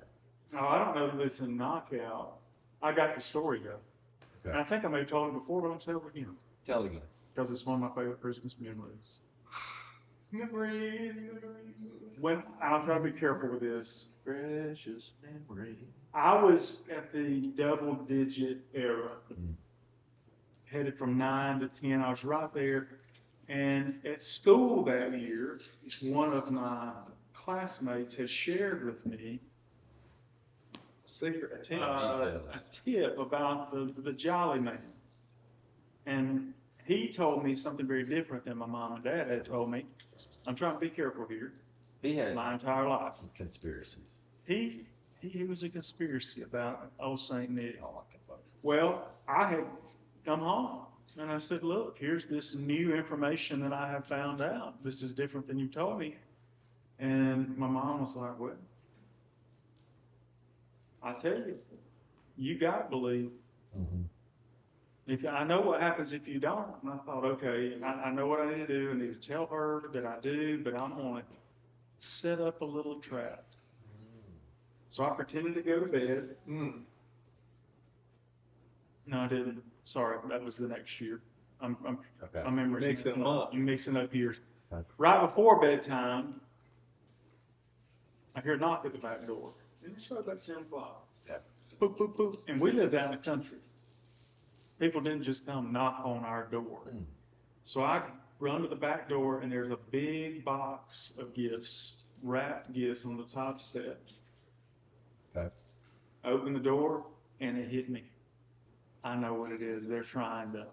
Oh, I don't know if it's a knockout. I got the story though. Okay. And I think I may have told it before, but I'll tell it again. Tell it again. Because it's one of my favorite Christmas memories. Memories. When I'll try to be careful with this. Precious memory. I was at the double digit era, Mm. headed from 9 to 10. I was right there. And at school that year, one of my classmates had shared with me Secret. a tip about the Jolly Man. And he told me something very different than my mom and dad had told me. I'm trying to be careful here. He had My entire life. some conspiracies. He was a conspiracy about old St. Nick. Oh, I can fuck. Well, I had come home and I said, look, here's this new information that I have found out. This is different than you told me. And my mom was like, well, I tell you, you got to believe. Mhm. I know what happens if you don't. And I thought, okay, I know what I need to do. I need to tell her that I do, but I'm going to set up a little trap. So I pretended to go to bed. Mm. No, I didn't. Sorry, that was the next year. I'm Okay. my memory's Mixing messing them up. You're mixing up years. Okay. Right before bedtime, I hear a knock at the back door. And it's about 10 o'clock. Yeah. Boop, boop, boop. And we lived out in the country. People didn't just come knock on our door. Mm. So I run to the back door, and there's a big box of gifts, wrapped gifts on the top step. Okay. I open the door, and it hit me. I know what it is. They're trying to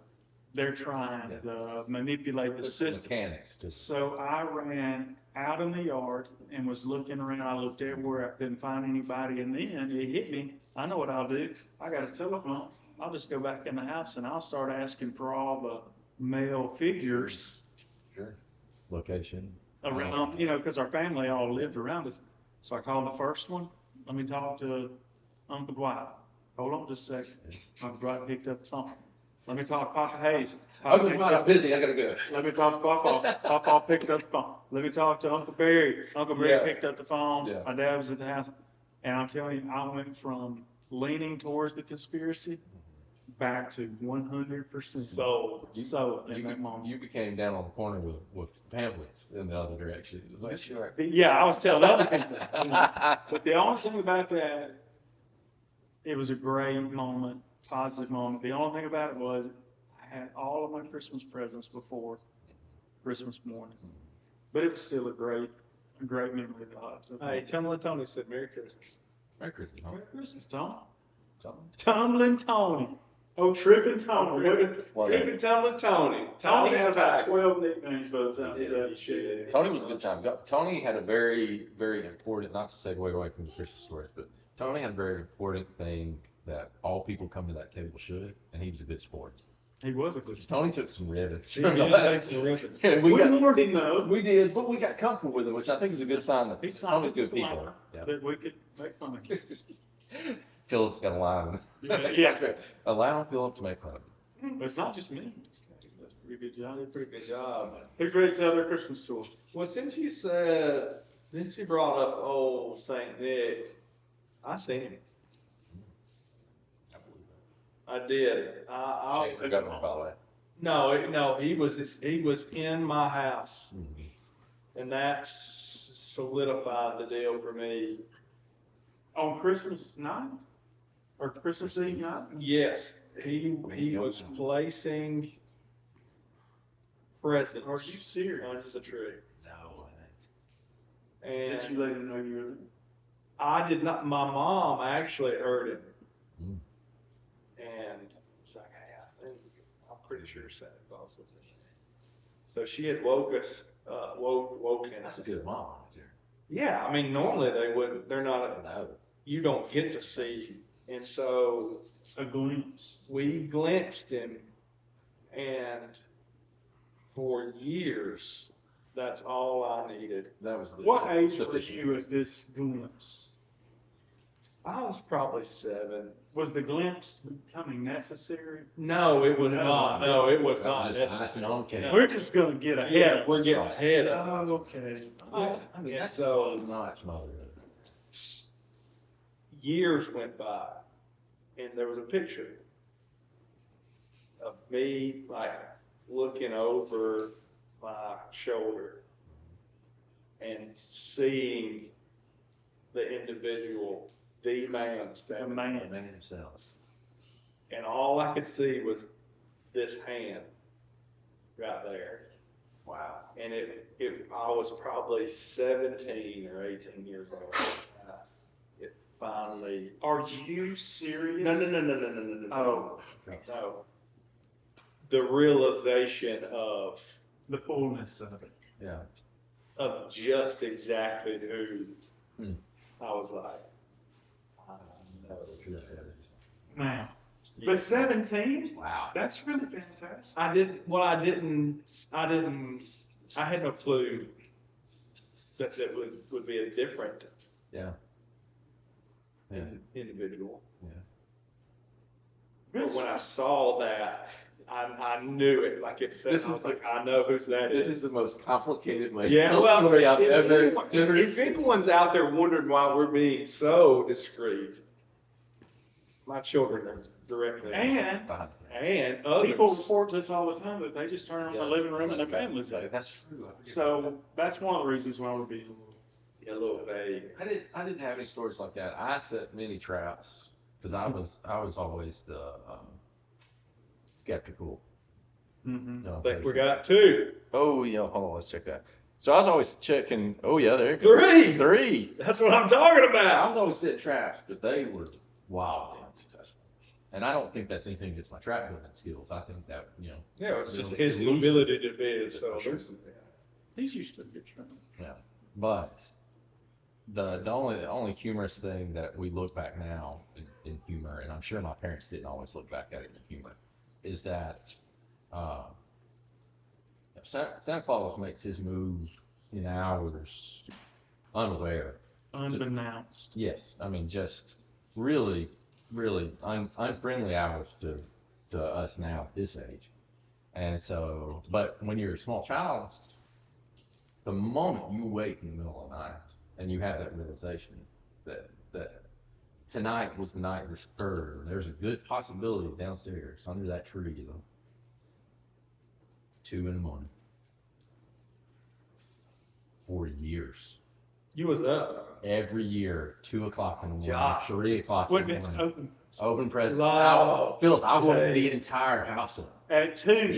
manipulate the It's system. mechanics. Just So I ran out in the yard and was looking around. I looked everywhere. I couldn't find anybody. And then it hit me. I know what I'll do. I got a telephone. I'll just go back in the house and I'll start asking for all the male figures sure. Location. around, because our family all lived around us. So I called the first one. Let me talk to Uncle Dwight. Hold on just a second. I'm glad I picked up the phone. Let me talk to Papa Hayes. I'm busy, I gotta go. Let me talk to Papa. Papa picked up the phone. Let me talk to Uncle Barry. Uncle Barry Yeah. picked up the phone. Yeah. My dad was at the house. And I'm telling you, I went from leaning towards the conspiracy back to 100% So, sold in that moment. You became down on the corner with pamphlets in the other direction. It was like, sure. Yeah, I was telling other people. But the only thing about that, it was a great moment, positive moment. The only thing about it was I had all of my Christmas presents before Christmas morning. But it was still a great memory that I took. hey, Tony said Merry Christmas. Merry Christmas, huh? Merry Christmas, Tom. Something. Tumbling Tony. Oh, Tripping Tony. Tripping Tumbling Tony. Tony had about 12 nicknames by the time he shared. Tony was a good time. Tony had a very, very important, not to segue away from the Christmas stories, but Tony had a very important thing that all people come to that table should, and he was a good sport. He was a good sport. Tony took some rivets. He did take some rivets. Yeah, We warned him though. we did, but we got comfortable with him, which I think is a good sign that He signed Tony's a good people. disclaimer Yeah. that we could make fun of him. Philip's got a line. Yeah. Allow Philip to make fun of you. But it's not just me. That's a pretty good job. Pretty good job. Who's ready to tell their Christmas story? Well, since you brought up old Saint Nick, I seen him. I did. Shane forgot about all that. No, he was in my house, and that solidified the deal for me. On Christmas night? Or Christmas Eve night? Yes, he was placing presents. Are you serious? Under the tree. No. And Did you let him know you were there? I did not. My mom actually heard him, Mm. and it's like, hey, I'm pretty sure Santa Claus was in there. So she had woken us. That's a good mom. Yeah, I mean, normally they wouldn't. They're not. No. You don't get to see, and so A glimpse. we glimpsed him, and for years, that's all I needed. That was the What age were sufficient. you at this glimpse? I was probably 7. Was the glimpse becoming necessary? No, it was No. not. No, it was That not was just necessary. icing on cake. We're just gonna get ahead. Yeah, we're getting ahead of it. Oh, okay. Yeah. I mean, And that's so not motherhood. years went by, and there was a picture of me, like, looking over my shoulder and seeing the individual, the man The standing. man. The man himself. And all I could see was this hand right there. Wow. And I was probably 17 or 18 years old. It finally. Are you serious? No. Oh. No. The realization of The fullness of it. Yeah. just exactly who Hmm. I was like. I know. Man. But 17? Wow. That's really fantastic. I had no clue that it would be a different Yeah. Yeah. individual. Yeah. But when I saw that, I knew it. Like it said, This I was is like, I know whose that This is. is the most complicated way. Yeah, well, story I've ever. if anyone's out there wondering why we're being so discreet, my children are directly And and others. people report to us all the time that they just turn on Yeah. the living room and their families there. That's true. I forget. So that's one of the reasons why we're being a little. a little vague. I didn't have any stories like that. I set many traps because I was always the skeptical. Mm-hmm. I think we got 2. Oh yeah, hold on, let's check that. So I was always checking. Oh yeah, there you go. 3. 3. That's what I'm talking I about. was always setting traps, but they were wildly unsuccessful. And I don't think that's anything against my trap building skills. I think that Yeah, it's just It's his elusive. ability to be so For sure. elusive. He's used to a good training. Yeah, but the only humorous thing that we look back now in humor, and I'm sure my parents didn't always look back at it in humor, is that Santa Claus makes his move in hours unaware. Unbeknownst. Yes, I mean just really really unfriendly hours to us now at this age. And so, but when you're a small child, the moment you wake in the middle of the night and you have that realization that tonight was the night this occurred, there's a good possibility downstairs under that tree, 2 in the morning, for years. You was up. Every year, 2 o'clock in the morning, Josh. 3 o'clock in When the it's morning. open. Open presents. Wow. Philip, I woke Hey. the entire house up. At 2.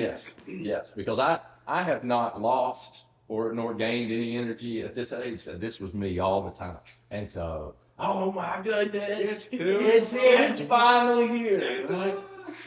Yes, because I have not lost nor gained any energy at this age. This was me all the time. And so, oh my goodness, it's here, it's finally here. Like,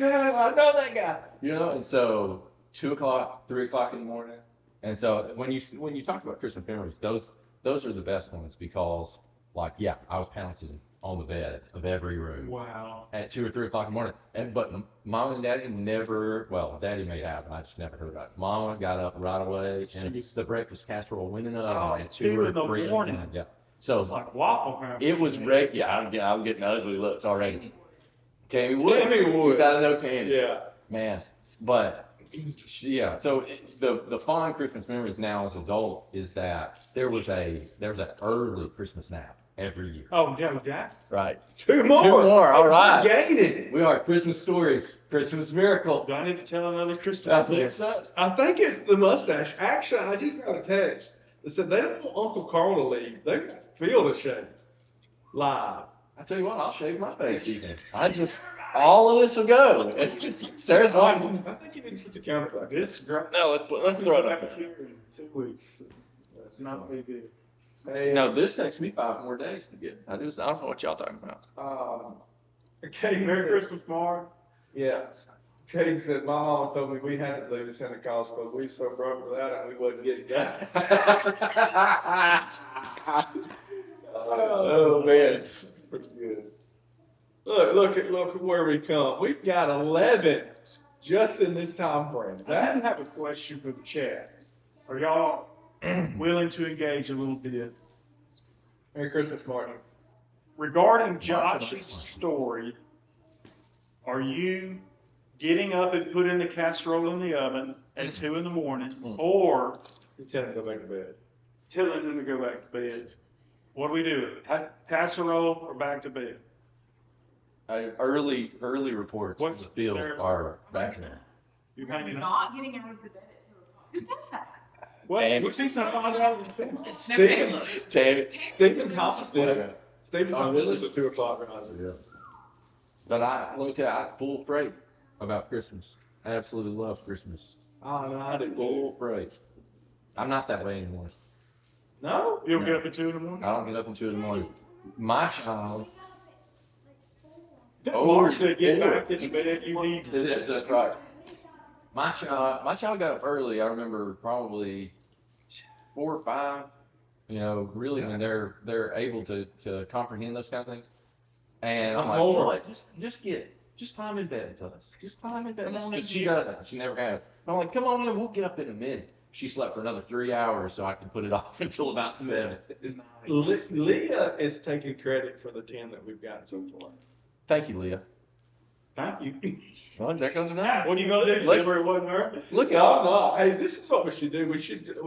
I know that guy. And so 2 o'clock, 3 o'clock in the morning. And so when you talk about Christmas memories, those are the best ones because, like, yeah, I was pouncing on the bed of every room. Wow. At 2 or 3 o'clock in the morning. But mom and daddy never, well, daddy made out, and I just never heard about it. Mama got up right away, and the breakfast casserole went in the oven at 2 or 3 in the morning. Yeah. So It's like Waffle House. it was yeah, I'm getting ugly looks already. Tammy Wood. Tammy Wood. You gotta know Tammy. Yeah. Man. But yeah, so the fond Christmas memories now as an adult is that there was an early Christmas nap every year. Oh, yeah. Right. 2 more. 2 more, all right. Gaining. We are Christmas stories, Christmas miracle. Do I need to tell another Christmas I story? think so. I think it's the mustache. Actually, I just got a text that said they don't want Uncle Carl to leave. They got Phil to shave live. I tell you what, I'll shave my face even. All of this will go. Sarah's like, I think you need to put the camera back. This girl. no, let's throw it up Back there. here in 2 weeks. That's not big deal. Hey, No, this takes me 5 more days to get. I don't know what y'all talking about. Katie Merry said, Christmas, Mark. yeah. Katie said, my mom told me we had to leave the Santa Claus because we so broke without it, we wasn't getting that. Oh, man. Pretty good. Look at where we come. We've got 11 just in this time frame. I That's have a question for the chat. Are y'all willing to engage a little bit? Merry Christmas, Martin. Regarding Josh's story, are you getting up and putting the casserole in the oven at 2 in the morning, or You tell him to go back to bed. telling them to go back to bed? What do we do? Casserole or back to bed? Early reports What's from the field Sarah's- are back there. You hanging up? Not getting out of the bed at 2 o'clock. Who does that? What? Damn. We're fixing to find out in the film. Stephen Thomas did Yeah. it. Stephen Oh, Thomas really? was at 2 o'clock. Yeah. But let me tell you, I'm full freight about Christmas. I absolutely love Christmas. Oh, no, I do. Full freight. I'm not that way anymore. No? You'll get up at 2 in the morning? I don't get up until 2 in the morning. My child. Mark said, get back to the bed, you need this. That's right. My child got up early. I remember probably 4 or 5. Really when they're able to comprehend those kind of things. And I'm like, you know what? Just climb in bed with us. Just climb in bed. Come on in. She doesn't. She never has. I'm like, come on in. We'll get up in a minute. She slept for another 3 hours, so I could put it off until about 7. Leah is taking credit for the 10 that we've gotten so far. Thank you, Leah. Thank you. Well, there goes that. What are you gonna do? Tell her it wasn't her? Look No, out. no. Hey, this is what we should do. We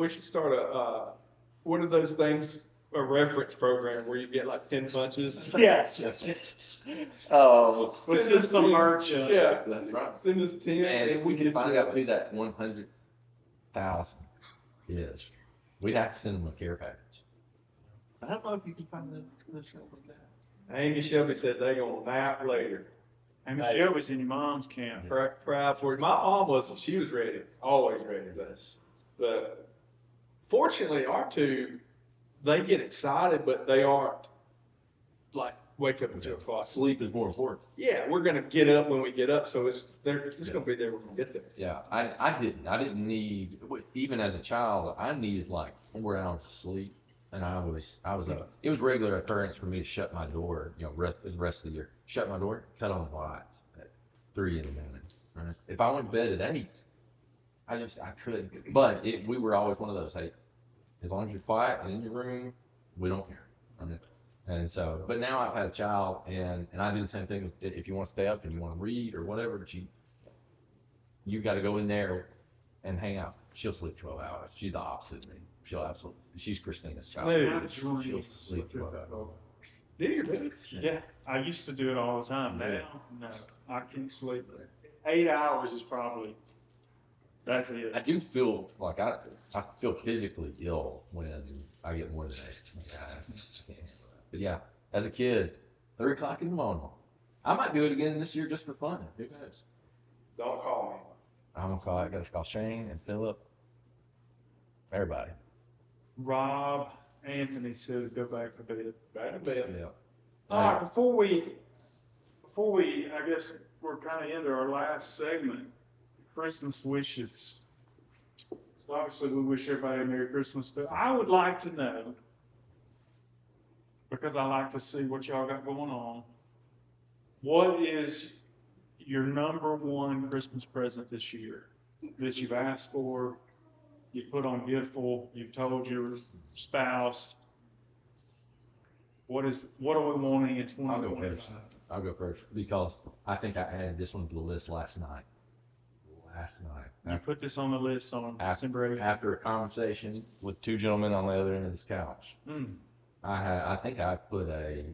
should start what are those things? A reference program where you get like 10 punches. Yes. Oh, Let's just some merch. Yeah. that's right. Send us 10. And if we get could find you out who that 100,000 is, we'd have to send them a care package. I don't know if you can find the show like that. Amy Shelby said they're going to nap later. And Michelle was in your mom's camp. Proud for it. My mom she was ready, always ready for this. But fortunately, our two, they get excited, but they aren't like wake up at 2 o'clock. Sleep is more important. Yeah, we're going to get up when we get up, so it's going to be there when we get there. Yeah, I didn't need, even as a child, I needed like 4 hours of sleep. And I was it was regular occurrence for me to shut my door, the rest of the year. Shut my door, cut on the lights at 3 in the morning. Right? If I went to bed at 8, I couldn't. But we were always one of those, hey, as long as you're quiet and in your room, we don't care. Right? And so, but now I've had a child, and I do the same thing. If you want to stay up and you want to read or whatever, but you got to go in there and hang out. She'll sleep 12 hours. She's the opposite of me. She's Christina's child. She'll sleep 12 hours. Do you really? Yeah, I used to do it all the time. Now, no, I can't sleep. 8 hours is probably, that's it. I do feel like I feel physically ill when I get more than 8. I can't handle that. But yeah, as a kid, 3 o'clock in the morning. I might do it again this year just for fun. Who knows? Don't call me. I'm gonna I gotta call Shane and Philip. Everybody. Rob, Anthony said go back to bed. Back to bed. Yeah. All right, before we, I guess we're kind of into our last segment, Christmas wishes. So obviously we wish everybody a Merry Christmas, but I would like to know, because I like to see what y'all got going on, what is your number one Christmas present this year that you've asked for, you put on Giftful, you've told your spouse? What are we wanting in 2025? I'll go first because I think I added this one to the list last night. You put this on the list on December 8th. After a conversation with 2 gentlemen on the other end of this couch. I think I put a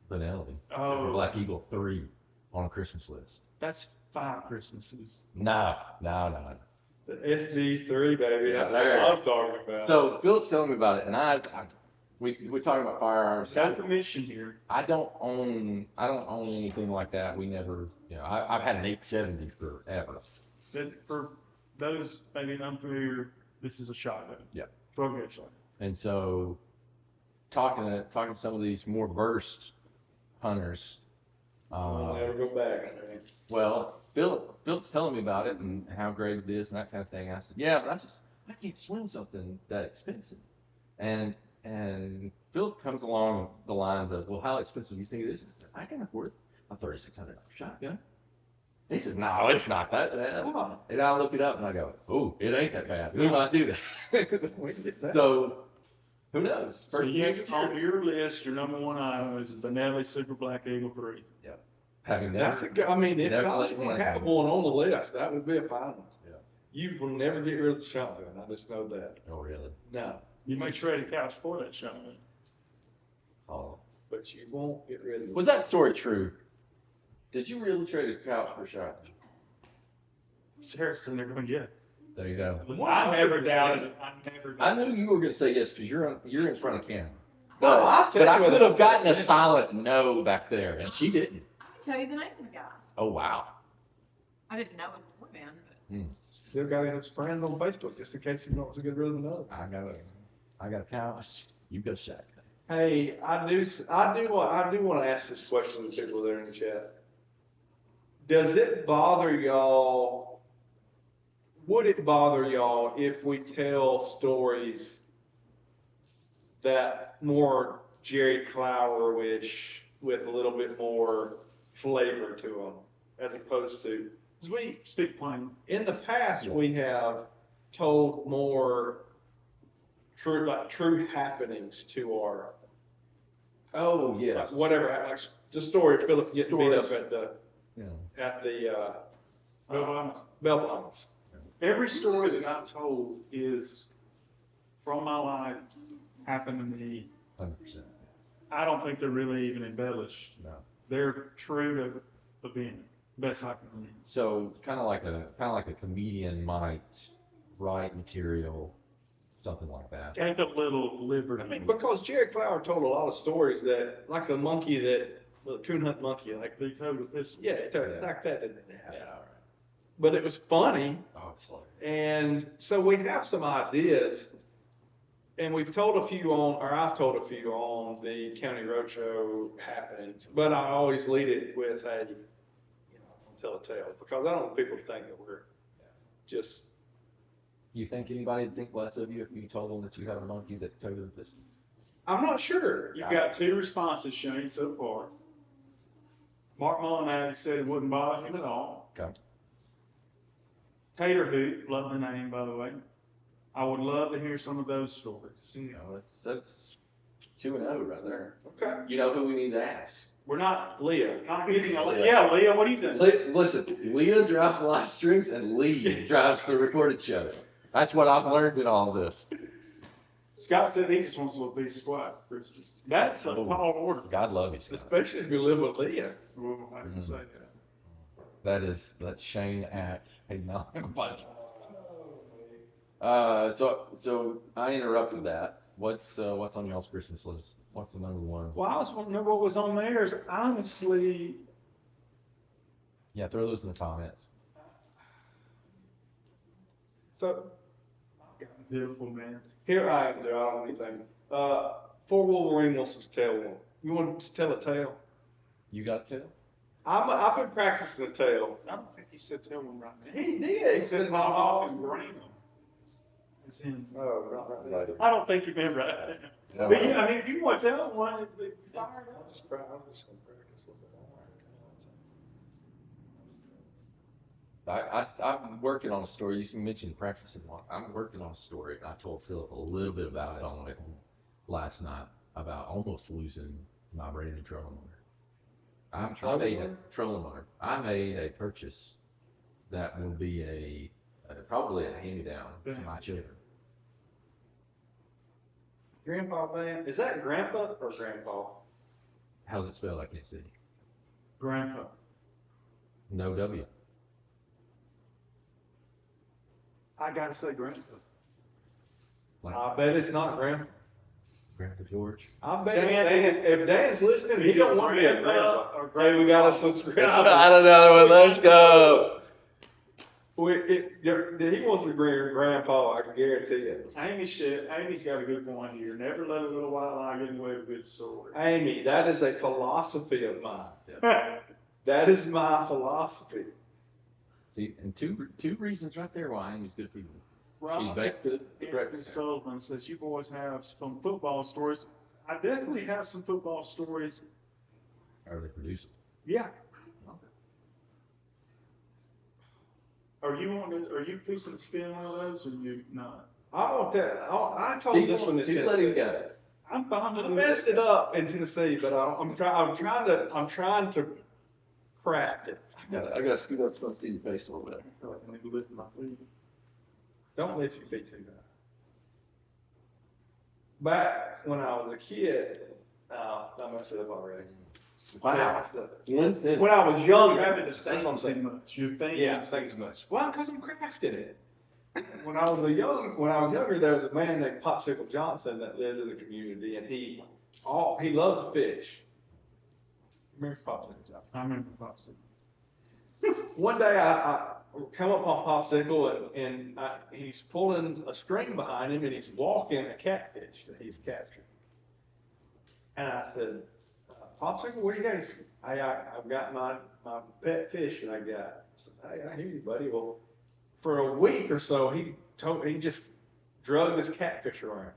Benelli, Black Eagle 3 on a Christmas list. That's 5 Christmases. No. The SD3, baby. That's what There. I'm talking about. So Philip's telling me about it, and we're talking about firearms. No commission here. I don't own anything like that. We never, I've had an 870 forever. For those maybe unfamiliar, this is a shotgun. Yeah. 12-gauge shotgun. And so, talking to some of these more versed hunters, I'll never go back. well, Philip's telling me about it and how great it is and that kind of thing. I said, yeah, but I can't swing something that expensive. And Philip comes along the lines of, well, how expensive do you think it is? I can afford a $3,600 shotgun. He says, no, it's not that bad. And I look it up and I go, oh, it ain't that bad. We might do that. So, who knows? So on your list, your number one item is a Benelli Super Black Eagle 3. Yeah. Having that. That's a good, I mean, if I was going to have one on the list, that would be a fine one. Yeah. You will never get rid of the shotgun. I just know that. Oh, really? No. You may trade a couch for that shotgun. Oh. But you won't get rid of it. Was that story true? Did you really trade a couch for a shotgun? Sarah's sitting there going, yeah. There you go. I never doubted it. I knew you were going to say yes because you're in front of camera. No, I'll tell But I you what could have I'm gotten a saying. silent no back there, and she didn't. I can tell you the name of the guy. Oh, wow. I didn't know him beforehand, but Still got his friends on Facebook just in case he wants to get rid of another. I got a couch. You got a shotgun. Hey, I do want to ask this question to people there in the chat. Does it bother y'all? Would it bother y'all if we tell stories that more Jerry Clower-ish with a little bit more flavor to them, as opposed to? Because we Speak plain. in the past we have told more true happenings to our Oh, yes. whatever, like the story of Philip getting beat up at the Yeah. Bell Bottoms. Every story that I've told is from my life, happened to me. 100%. I don't think they're really even embellished. No. They're true to being best I can read. So kind of like a comedian might write material, something like that. Take a little liberty. I mean, because Jerry Clower told a lot of stories that, like the monkey the coon hunt monkey, like They told with this. yeah, like that didn't happen. Yeah. All right. But it was funny. Oh, it's hilarious. And so we have some ideas, and I've told a few on the County Roadshow happenings, but I always lead it with a, tell a tale, because I don't want people to think that we're just. You think anybody would think less of you if you told them that you had a monkey that told them this? I'm not sure. You've got 2 responses, Shane, so far. Mark Mullenady said it wouldn't bother him at all. Okay. Tater Hoot, love the name, by the way. I would love to hear some of those stories. You know, that's 2-0 right there. Okay. You know who we need to ask? We're not Leah. getting a Leah. yeah, Leah. What do you think? Listen, Leah drives the live streams and Lee drives the recorded shows. That's what I've learned in all this. Scott said he just wants a little piece of quiet for Christmas. That's a tall order. God love you, Scott. Especially if you live with Leah. Well, I didn't say that. That's Shane at Hayden podcast. So I interrupted that. What's on y'all's Christmas list? What's the number one? Well, I was wondering what was on theirs. Honestly, Yeah, throw those in the comments. So beautiful man. here I am, dude. I don't know anything. Fort Wolverine wants us to tell one. You want to tell a tale? You got to? I've been practicing a tale. I don't think he said tell one right now. He did. He said, my off and bring them. As in, Oh, right. I don't think you meant right. Yeah, But yeah, I mean, if you want to tell one, it'd be fired up. I'm just gonna practice a little bit. I'm working on a story. You mentioned practicing. I'm working on a story, and I told Philip a little bit about it on the way home last night about almost losing my brand new trolling motor. I made a trolling motor. I made a purchase that will be probably a hand-me-down to my children. Grandpa man, is that grandpa or grandpa? How's it spelled? I can't see. Grandpa. No W. I gotta say grandpa. Like I bet it's not grandpa. Grandpa George. I bet Dan, if Dan's listening, he is don't it want to be a grandpa grandpa. or Hey, we got a subscriber. I don't know. Let's go. He wants to be grandpa, I can guarantee it. Amy's got a good point here. Never let a little white lie get in the way of a good story. Amy, that is a philosophy of mine. That is my philosophy. See, and two reasons right there why Amy's good people. She Rob, baked the Anthony breakfast. Sullivan says you boys have some football stories. I definitely have some football stories. Are they producers? Yeah. Are you fixing to spin one of those or you not? I told this one in Let him Tennessee. go. I'm fine with I messed it up in Tennessee, but I'm trying to craft it. I gotta scoot up to see your face a little bit. I feel like I need to lift my feet. Don't lift your feet too high. Back when I was a kid, I messed it up already. Wow. One sentence. When I was younger, Grab it that's to what I'm think too saying. much. You're thinking. Yeah, thanks much. Well, because I'm crafting it. When I was younger, there was a man named Popsicle Johnson that lived in the community, and he loved to fish. Remember Popsicle Johnson? I remember Popsicle. One day I come up on Popsicle and he's pulling a string behind him and he's walking a catfish that he's captured. And I said, Popsicle, what do you guys? I've got my pet fish that I got. I said, hey, I hear you, buddy. Well, for a week or so, he just drug this catfish around.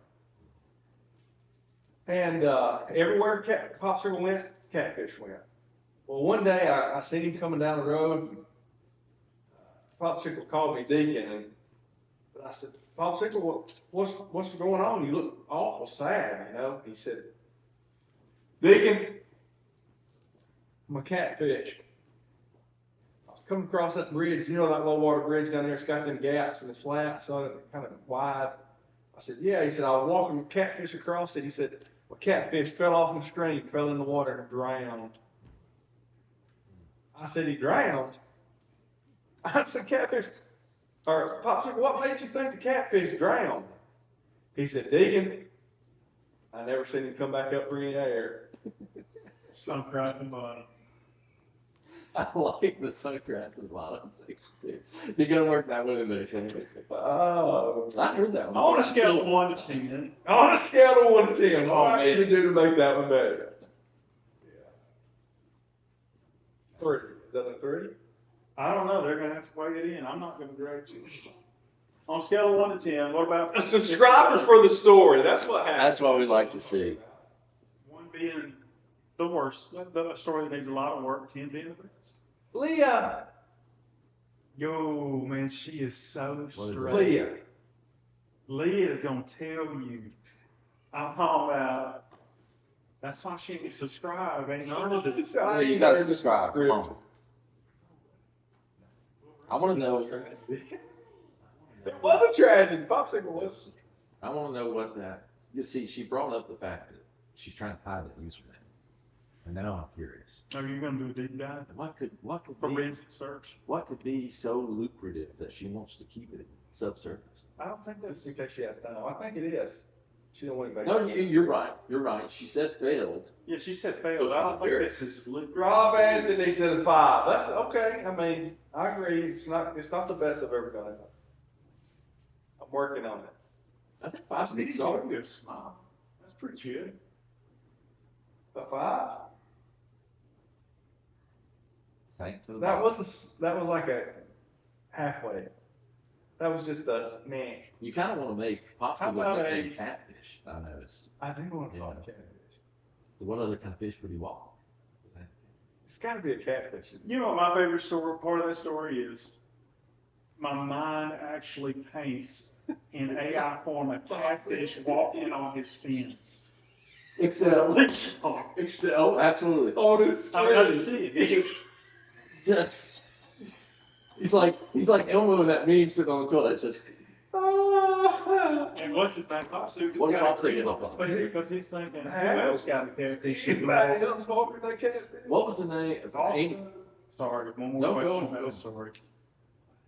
And everywhere Popsicle went, catfish went. Well, one day I seen him coming down the road. And, Popsicle called me Deacon, and I said, Popsicle, what's going on? You look awful sad, you know. He said, Deacon, I'm a catfish. I was coming across that bridge, you know that low water bridge down there, it's got them gaps and the slats on it, kind of wide. I said, yeah. He said, I was walking with catfish across it. He said, a catfish fell off in the stream, fell in the water and drowned. I said, he drowned? I said, catfish, or Popsicle, what made you think the catfish drowned? He said, Deacon, I never seen him come back up for any air. Sunk right in the bottom. I like the sucker at the bottom section too. You gotta work that one in there. Oh, I heard that one. On a scale of 1 to 10. On a scale of 1 to 10, Oh, what do you man. do to make that one better? Yeah. 3. Is that a 3? I don't know. They're going to have to weigh it in. I'm not going to grade you. On a scale of 1 to 10, what about A subscriber for the story. That's what happens. That's what we like to see. 1 being the worst, the story that needs a lot of work, 10 being the best? Leah. Yo, man, she is so What is straight. Leah. Leah is going to tell you. I'm talking about That's why she ain't subscribed. Ain't heard of it. Yeah, you gotta subscribe. Come on. I want to know. It was a tragedy. Popsicle was. I want to know what that. You see, she brought up the fact that she's trying to hide the username, and now I'm curious. Are you gonna do a deep dive? What could be Forensic search? what could be so lucrative that she wants to keep it subsurface? I don't think Just that's. because she has time. I think it is. She don't want to make. No, you're right. You're right. She said failed. Yeah, she said failed. I don't think this is lucrative. Rob Anthony said a 5. That's okay. I mean, I agree. It's not the best I've ever done. I'm working on it. I think five's a good Need to start. give her a smile. That's pretty good. A 5? Thanks to the That was like a halfway. That was just a man. You kind of want to make How popsicles about like a- catfish. I noticed. I do want to Yeah. call it catfish. So what other kind of fish would you want? It's got to be a catfish. You know what my favorite story, part of that story is? My mind actually paints in AI form a catfish walking on his fins. Excel. Leash on. Oh, absolutely. On his I mean, I just see it. It's just- Yes. He's like Elmo in that meme sitting on the toilet. Just. And what's his name? Popsicle. What's Popsicle? Especially because he's thinking, who Hey. else got a catfish? Anybody else walking that catfish? What was the name? Also, sorry, one more No, question go about on. this story.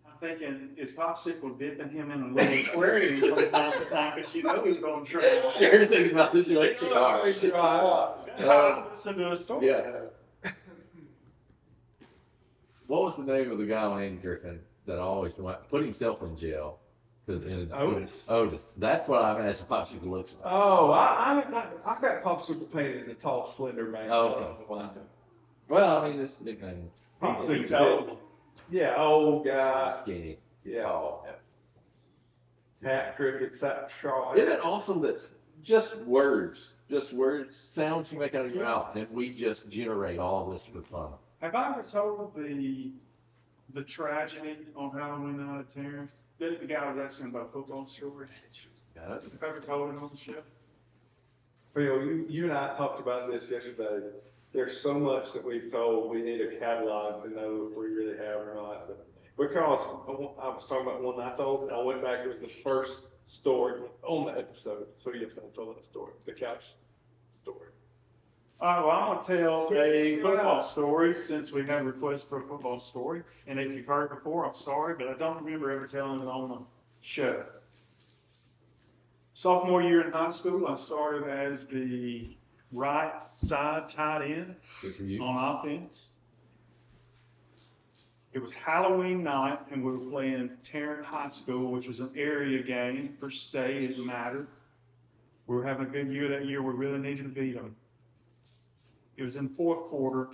I'm thinking, is Popsicle dipping him in a little aquarium from time to time because you know he's going to try? You're thinking about this like cigar. That's how I listen to a story. Yeah. What was the name of the guy on Andy Griffin that always put himself in jail? Otis. Otis. That's what I imagine Popsicle looks like. Oh, I've got Popsicle painted as a tall, slender man. Oh, okay. Well, I mean, this nickname. He's old. Yeah, old guy. Skinny. Yeah. Oh, Hat, cricket, sack, straw. Isn't it awesome that's just words, sounds you make out of your mouth, and we just generate all this for fun. Have I ever told the tragedy on Halloween night at Terrence? The guy was asking about football stories. Got it? Have I ever told him on the show? Phil, you and I talked about this yesterday. There's so much that we've told, we need a catalog to know if we really have or not. Because I was talking about one I told, and I went back, it was the first story on the episode. So yes, I told that story, the couch story. All right, well, I'm going to tell a football story since we have requests for a football story. And if you've heard it before, I'm sorry, but I don't remember ever telling it on the show. Sophomore year in high school, I started as the right side tight end Good for you. on offense. It was Halloween night, and we were playing Tarrant High School, which was an area game for state. It mattered. We were having a good year that year. We really needed to beat them. It was in fourth quarter.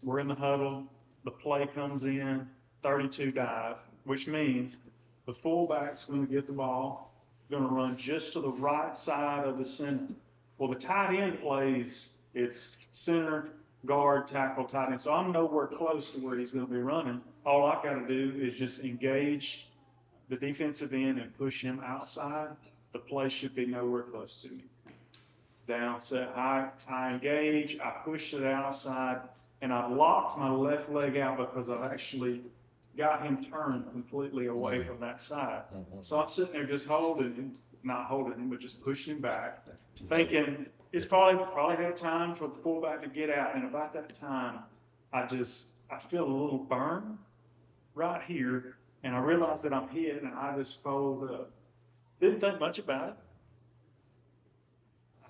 We're in the huddle. The play comes in, 32 dive, which means the fullback's going to get the ball, going to run just to the right side of the center. Well, the tight end plays, it's center, guard, tackle, tight end. So I'm nowhere close to where he's going to be running. All I've got to do is just engage the defensive end and push him outside. The play should be nowhere close to me. Down, set, I engage, I push it outside, and I locked my left leg out because I've actually got him turned completely away from that side. So I'm sitting there just holding him, not holding him, but just pushing him back, thinking it's probably had time for the fullback to get out. And about that time, I feel a little burn right here, and I realize that I'm hit, and I just fold up. Didn't think much about it.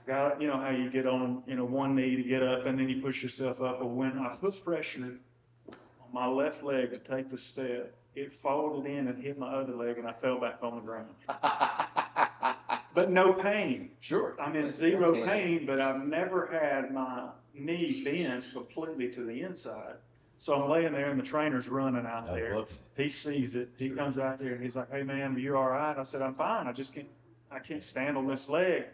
Got, you know how you get on, one knee to get up and then you push yourself up. But when I put pressure on my left leg to take the step, it folded in and hit my other leg and I fell back on the ground. But no pain. Sure. I'm in zero pain, but I've never had my knee bend completely to the inside. So I'm laying there and the trainer's running out there. He sees it. He comes out there and he's like, "Hey man, are you all right?" I said, "I'm fine. I can't stand on this leg."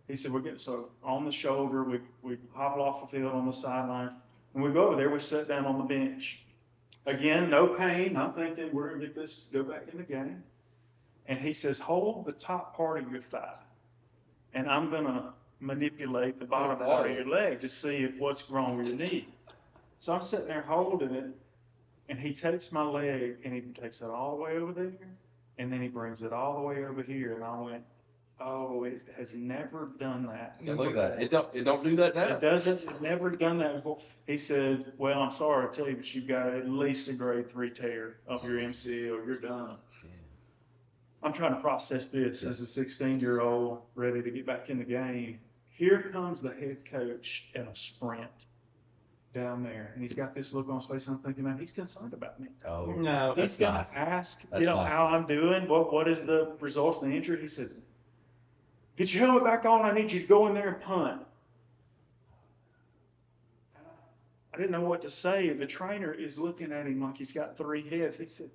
He said, so on the shoulder, we hobble off the field on the sideline. When we go over there, we sit down on the bench. Again, no pain. I'm thinking we're going to get this, go back in the game. And he says, hold the top part of your thigh. And I'm going to manipulate the bottom part of your leg to see what's wrong with your knee. So I'm sitting there holding it, and he takes my leg and he takes it all the way over there, and then he brings it all the way over here, and I went, oh, it has never done that. Yeah, look at that. It don't do that now. It never done that before. He said, well, I'm sorry to tell you, but you've got at least a grade 3 tear of your MCL. You're done. I'm trying to process this as a 16-year-old ready to get back in the game. Here comes the head coach in a sprint down there, and he's got this look on his face, and I'm thinking, man, he's concerned about me. Oh, No, He's going to ask, how I'm doing, what is the result of the injury. He says, get your helmet back on. I need you to go in there and punt. I didn't know what to say. The trainer is looking at him like he's got 3 heads. He said,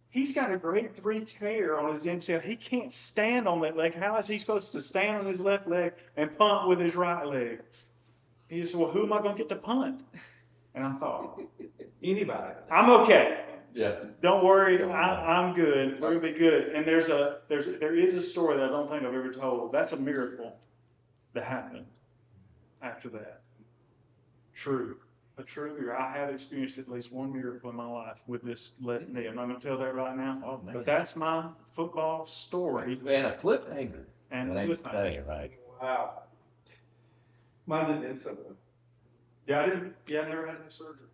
he's got a grade 3 tear on his MCL. He can't stand on that leg. How is he supposed to stand on his left leg and punt with his right leg? He said, well, who am I going to get to punt? And I thought, anybody. I'm okay. Yeah. Don't worry, I'm good. We're gonna be good. And there is a story that I don't think I've ever told. That's a miracle that happened after that. True. A true miracle. I have experienced at least one miracle in my life with this left knee. I'm not gonna tell that right now. Oh, man. But that's my football story. And a cliffhanger. And That cliffhanger. ain't right. Wow. Mine didn't end so well. I never had any surgery.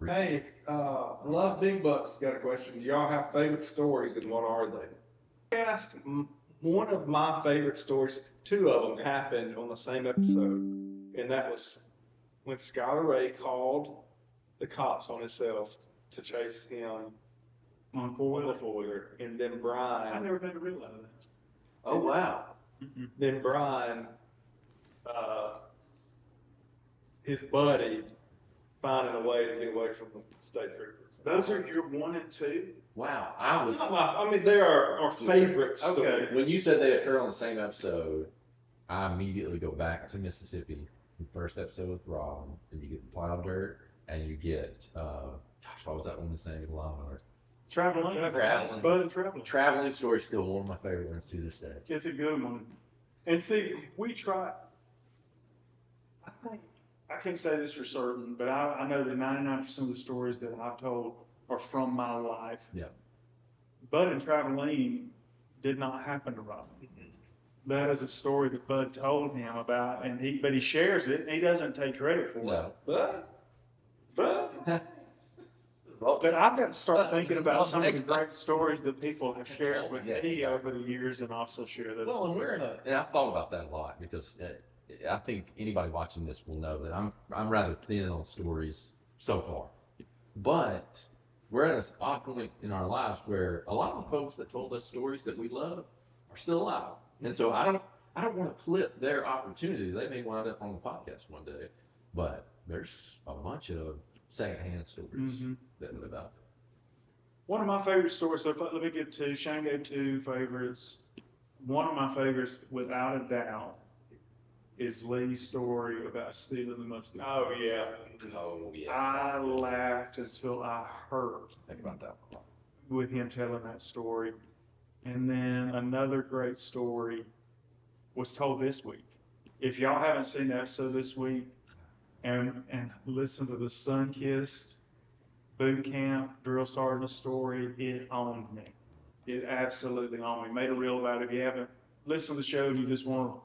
Hey, Love Big Bucks got a question. Do y'all have favorite stories and what are they? I asked one of my favorite stories, 2 of them happened on the same episode. And that was when Skylar Ray called the cops on himself to chase him On on four-wheeler. the four-wheeler. And then I Brian, never had to realize that. Oh, wow. then Brian, his buddy, finding a way to get away from the state troopers. Those are your 1 and 2? Wow. I mean, they are our favorite stories. Okay. When you said they occur on the same episode, I immediately go back to Mississippi. The first episode with Rob, and you get the plow dirt, and you get, what was that woman's name? Traveling. Bud and traveling. Traveling Story is still one of my favorite ones to this day. It's a good one. And see, we try, I can't say this for certain, but I know that 99% of the stories that I've told are from my life. Yeah. Bud and Traveling did not happen to Rob. That is a story that Bud told him about, but he shares it, and he doesn't take credit for it. No. But I've got to start thinking about some of the great stories that people have shared with me over the years, and also share those. Well, and I've thought about that a lot because I think anybody watching this will know that I'm rather thin on stories so far. But we're at an odd point in our lives where a lot of the folks that told us stories that we love are still alive. And so I don't want to clip their opportunity. They may wind up on the podcast one day, but there's a bunch of secondhand stories that live out there. One of my favorite stories, so let me give 2. Shane gave 2 favorites. One of my favorites, without a doubt, is Lee's story about stealing the Mustang. Oh, yeah. Oh, yes. I laughed until I hurt Think about that one. with him telling that story. And then another great story was told this week. If y'all haven't seen the episode this week and listen to the Sun-Kissed boot camp drill sergeant story, it owned me. It absolutely owned me. Made a reel about it. If you haven't listened to the show and you just want to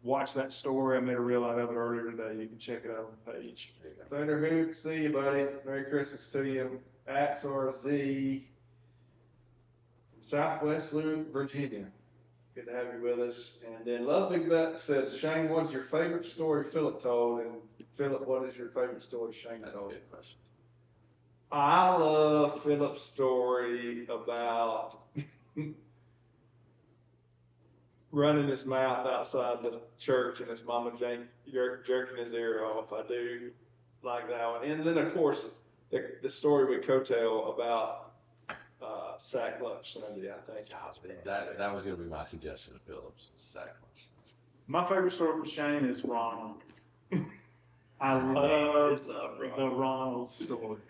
watch that story, I made a reel out of it earlier today. You can check it out on the page. Thunder Hoop, see you, buddy. Merry Christmas to you. XRZ, Southwest Loop, Virginia. Good to have you with us. And then Love Big Bet says, Shane, what is your favorite story Philip told? And Philip, what is your favorite story Shane That's a told? good question. I love Philip's story about running his mouth outside the church and his mama jerking his ear off. I do like that one. And then, of course, the story with Coattail about sack lunch Sunday, I think. That was going to be my suggestion to Phillips. Sack lunch. My favorite story from Shane is Ronald. I love the Ronald story.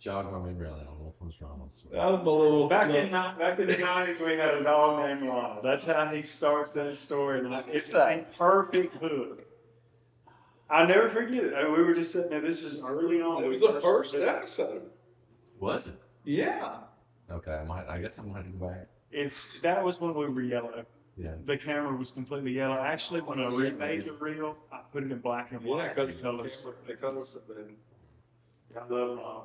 jog my memory on that one. Which one's wrong? That was a little. Back in the 90s, we had a dog named Ronald. That's how he starts that story. It's a perfect hook. I'll never forget it. We were just sitting there. This is early on. It was the first episode. Was it? Yeah. Okay, I guess I'm gonna go back. That was when we were yellow. Yeah. The camera was completely yellow. Actually, when I remade the reel, I put it in black and Yeah, white. because the colors. the colors have been. I love Mom.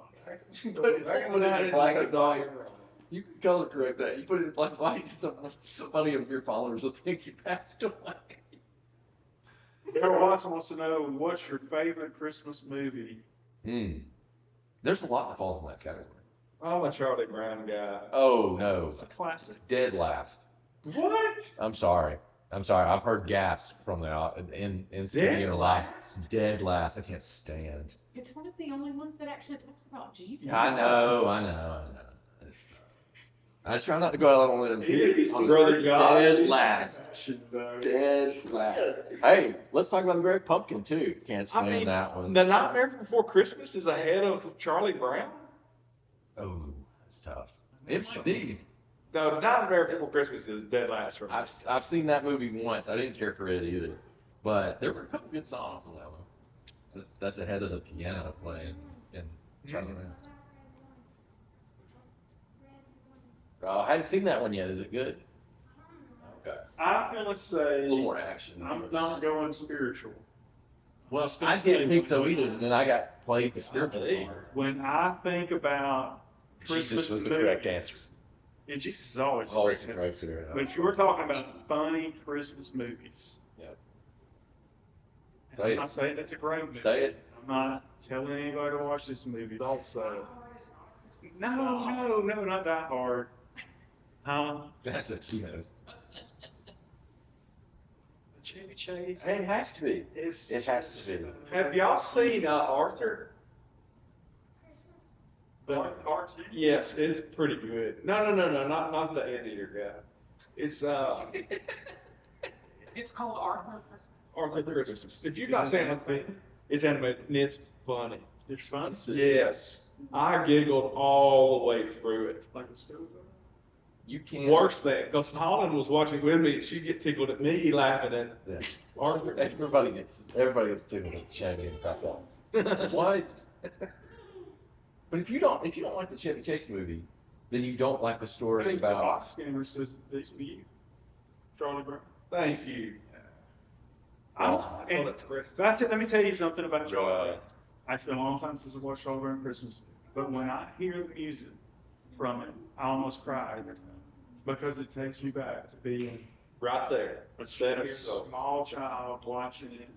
You put it in black and white. You can color correct that. You put it in black and white. Somebody of your followers will think you passed away. Carol Watson wants to know, what's your favorite Christmas movie? There's a lot that falls in that category. I'm a Charlie Brown guy. Oh no, It's a classic. dead last. What? I'm sorry. I've heard gasps from the in studio last. Dead last. I can't stand. It's one of the only ones that actually talks about Jesus. I know. I try not to go out on a He's Brother Josh. Dead last. Dead last. Hey, let's talk about the Great Pumpkin too. Can't stand that one. The Nightmare Before Christmas is ahead of Charlie Brown. Oh, that's tough. Indeed. The Nightmare Before Christmas is dead last for me. I've seen that movie once. I didn't care for it either, but there were a couple good songs on that one. That's ahead of the piano playing in Charlie Brown. Oh, I hadn't seen that one yet. Is it good? Okay. I'm going to say, A little more action. I'm not going spiritual. Well, I didn't think so either. And then I got played the spiritual part. When I think about Christmas Jesus was the movies, correct answer. and Jesus is always the Always correct the answer. correct answer. But if you were talking about funny Christmas movies, Yep. I'm Say not it. saying that's a great movie. Say it. I'm not telling anybody to watch this movie. Don't say it. No, not Die Hard. Huh? That's what she knows. The Chevy Chase. It has to be. It's It has to be. Have y'all seen Arthur? The cartoon. Yes, it's pretty good. No, not the Anteater guy. It's It's called Arthur Christmas. Arthur Christmas. If you've not seen it, it's animated and it's funny. It's fun. Yes, I giggled all the way through it. Like a school. You can't. Worse than because Holland was watching with me, and she'd get tickled at me laughing at Yeah. Arthur. Everybody gets tickled at Chevy and crap out. What? But if you don't like the Chevy Chase movie, then you don't like the I story think the about. box scanner says this for you, Charlie Brown. Thank you. And let me tell you something about Charlie Brown. I spent a long time since I watched Charlie Brown Christmas, but when I hear the music from it, I almost cry every time because it takes me back to being Right there. a 7 years old. small child watching it.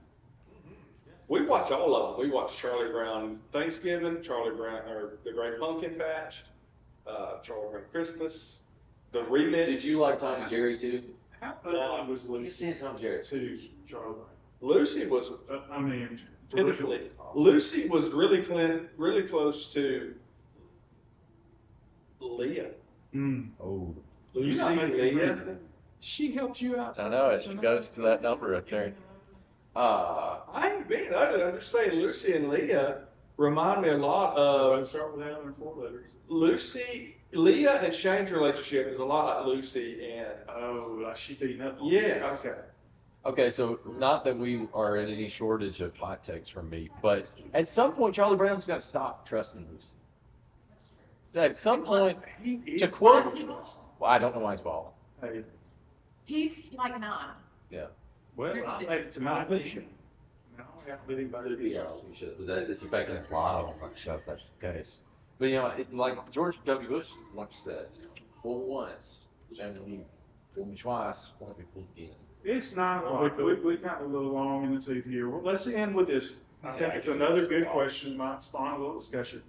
We watch all of them. We watch Charlie Brown Thanksgiving, Charlie Brown, or the Great Pumpkin Patch, Charlie Brown Christmas, the remix. Did you like Tom and Jerry too? How ugly was You Lucy seen Tom and Jerry? to Charlie Brown? Lucy was I mean, pitifully. Lucy was really close to Leah. Oh, Lucy, You're not making Leah. friends. She helped you out. I know it. She goes to that number right there. I ain't being ugly. I'm just saying Lucy and Leah remind me a lot Let's of start with that in 4 letters. Lucy. Leah and Shane's relationship is a lot like Lucy and. Oh, like she beating up. Yes. Okay. Okay, so not that we are in any shortage of hot takes from me, but at some point Charlie Brown's got to stop trusting Lucy. At some point, to quote, well, I don't know why he's bald. Hey, He's like 9. Yeah. well, I made it to my opinion. No, I haven't been anybody. Yeah, you should, but it's affecting a lot of them. I'm sure if that's the case. But you know, like George W. Bush once said, "Fool once, generally fool me twice, won't be fooled again." It's 9 o'clock. We got a little long in the tooth here. Well, let's end with this. I think it's another good question. Might spawn a little discussion.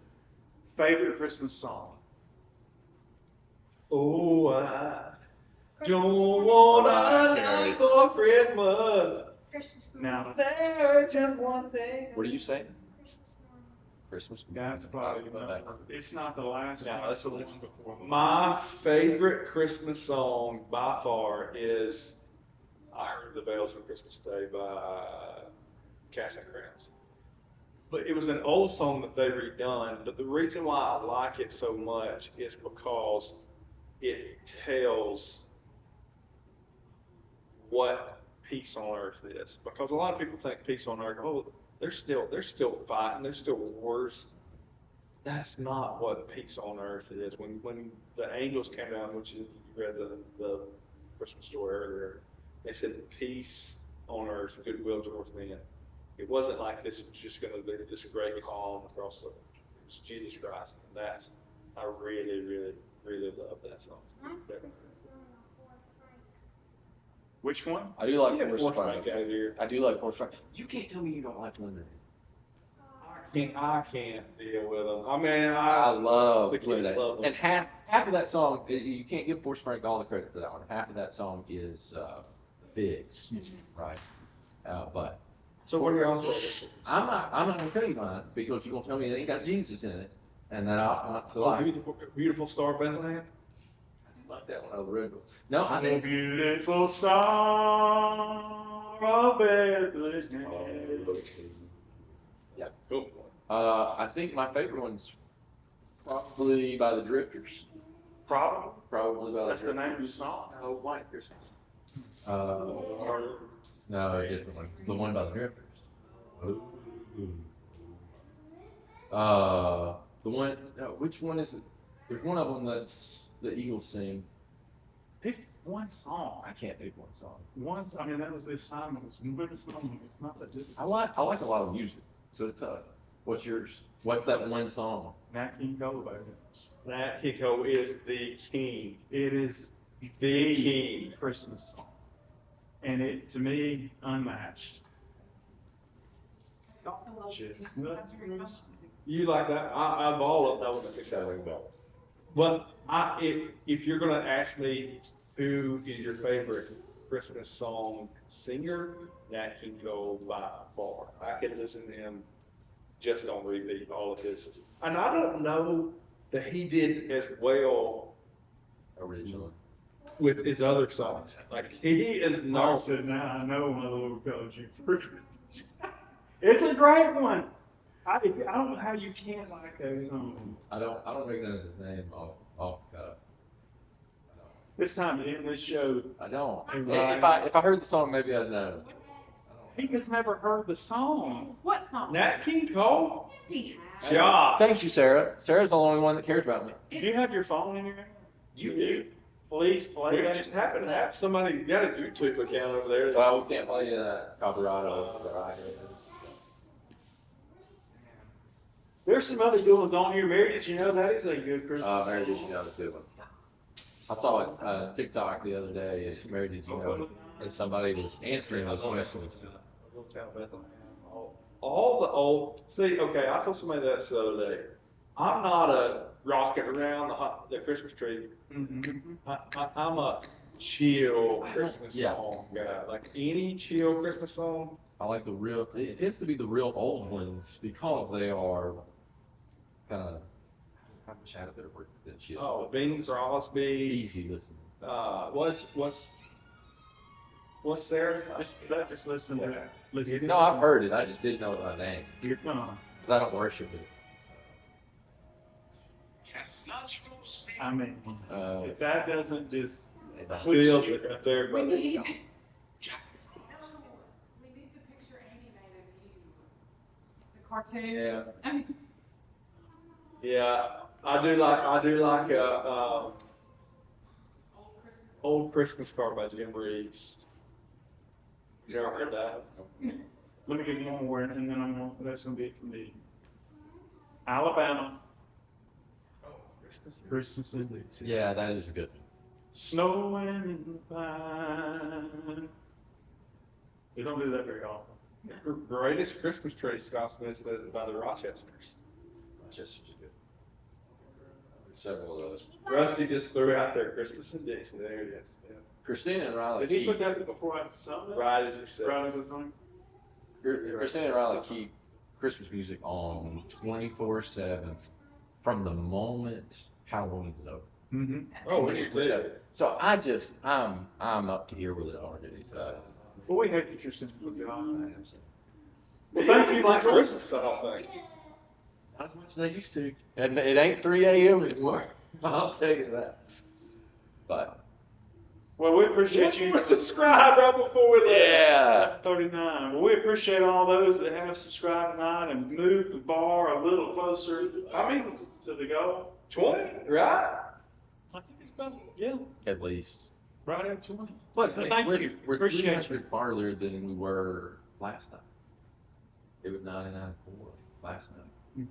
Favorite Christmas song? Oh, I don't want a night for Christmas. Now, There's just one thing. What are you saying? Christmas. that's probably it's not the last No, one. that's the list before. My favorite Christmas song by far is "I Heard the Bells on Christmas Day" by Casting Crowns. but it was an old song that they redone. But the reason why I like it so much is because it tells what peace on earth is. Because a lot of people think peace on earth, oh, they're still fighting, there's still wars. That's not what peace on earth is. When the angels came down, which you read the Christmas story earlier, they said peace on earth, goodwill towards men. It wasn't like this was just going to be this great calm across the. It was Jesus Christ, and that's I really, really, really love that song. Which one? I do like Get Forrest Forrest Frank. Frank out of here. I do like Forrest Frank. You can't tell me you don't like Lemonade. I can't deal with them. I mean, I love the kids Lemonade. love them. And half of that song, you can't give Forrest Frank all the credit for that one. Half of that song is Figs, right? But So what are your I'm not gonna tell you mine because you're gonna tell me it ain't got Jesus in it, and then I'll not feel like. beautiful Star of Bethlehem? Like that one over the No, I The think. beautiful star of Bethlehem. Yeah. Cool. I think my favorite one's probably by the Drifters. Probably. Probably by the That's the Drifters. name of the song. No, White Christmas. No, a different one. The one by the Drifters. Ooh. The one. Which one is it? There's one of them that's the Eagles sing. Pick one song. I can't pick one song. I mean, that was the assignment. Was one song. It's not that difficult. I like a lot of music, so it's tough. What's yours? What's that one song? Nat King Cole, baby. Nat King Cole is the king. It is The king. Christmas song. And it, to me, unmatched. Chestnuts roasted. You like that? I've all of that one. I think that ring bell. But if you're gonna ask me who is your favorite Christmas song singer, Nat King Cole by far. I could listen to him just on repeat all of his. And I don't know that he did as well Originally. with his other songs. Like he is Mark not. said, now I know my little country for It's a great one. I don't know how you can't like that song. I don't recognize his name off cuff. It's time to end this show. I don't. Right. If I heard the song, maybe I'd know. He has never heard the song. What song? Nat King Cole? Yes, he has. Josh. Thank you, Sarah. Sarah's the only one that cares about me. Do you have your phone in your hand? You do. Please play We it. just happen to have somebody got a YouTube account over there. Well, we can't play copyright. There's some other good ones on here. Mary, did you know that is a good Christmas Mary, did you know the good one? I saw TikTok the other day. Is Mary, did you know? And somebody was answering those questions. All the old. See, okay, I told somebody that the other day. I'm not a rocking around the Christmas tree. Mm-hmm. I'm a chill Christmas Yeah. song guy. Like any chill Christmas song. I like the real. It tends to be the real old ones because they are kind of. I wish I had a better word than chill. Oh, Bing Crosby. Easy listening. What's Sarah? Just listen to it. Listen. No, I've heard it. I just didn't know it by name You're gonna. because I don't worship it. I mean, if that doesn't just. Feels it right there, We brother. need. We need the picture Amy made of you. The cartoon. Yeah. I mean, Yeah, I do like Old Christmas Card by Jim Reeves. You ever heard that? Let me give you one more, and then that's gonna be it for me. Alabama. Christmas in the Yeah, that is a good one. Snowing in the pine. We don't do that very often. Greatest Christmas tree, Scott Smith, by the Rochesters. Rochester's good. There's several of those. Rusty just threw out there Christmas in Dixie. There it is. Yeah. Christina and Riley Did he keep. put that before I saw that? Right as you said. Right as I saw it? Christina and Riley keep Christmas music on 24/7 from the moment Halloween is over. Mm-hmm. Oh, we do too. So I'm up to here with it already. So Boy, have you your sense of God. Well, thank you like for Christmas, I don't think. Not as much as they used to. And it ain't 3 a.m. anymore. I'll tell you that. But Well, we appreciate you. We're subscribed right before we left. yeah, 39. Well, we appreciate all those that have subscribed tonight and moved the bar a little closer. I mean, to the goal. 20, right? I think it's about, yeah, at least. right at 20. Look, So thank you. we're Appreciate 300 farther than we were last time. It was 99.4 last night.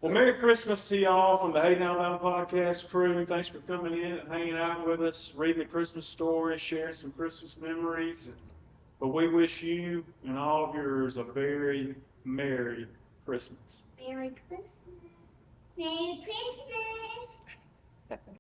Well, Merry Christmas to y'all from the Hayden Alabama Podcast crew. Thanks for coming in and hanging out with us, reading the Christmas story, sharing some Christmas memories. But we wish you and all of yours a very Merry Christmas. Merry Christmas. Merry Christmas.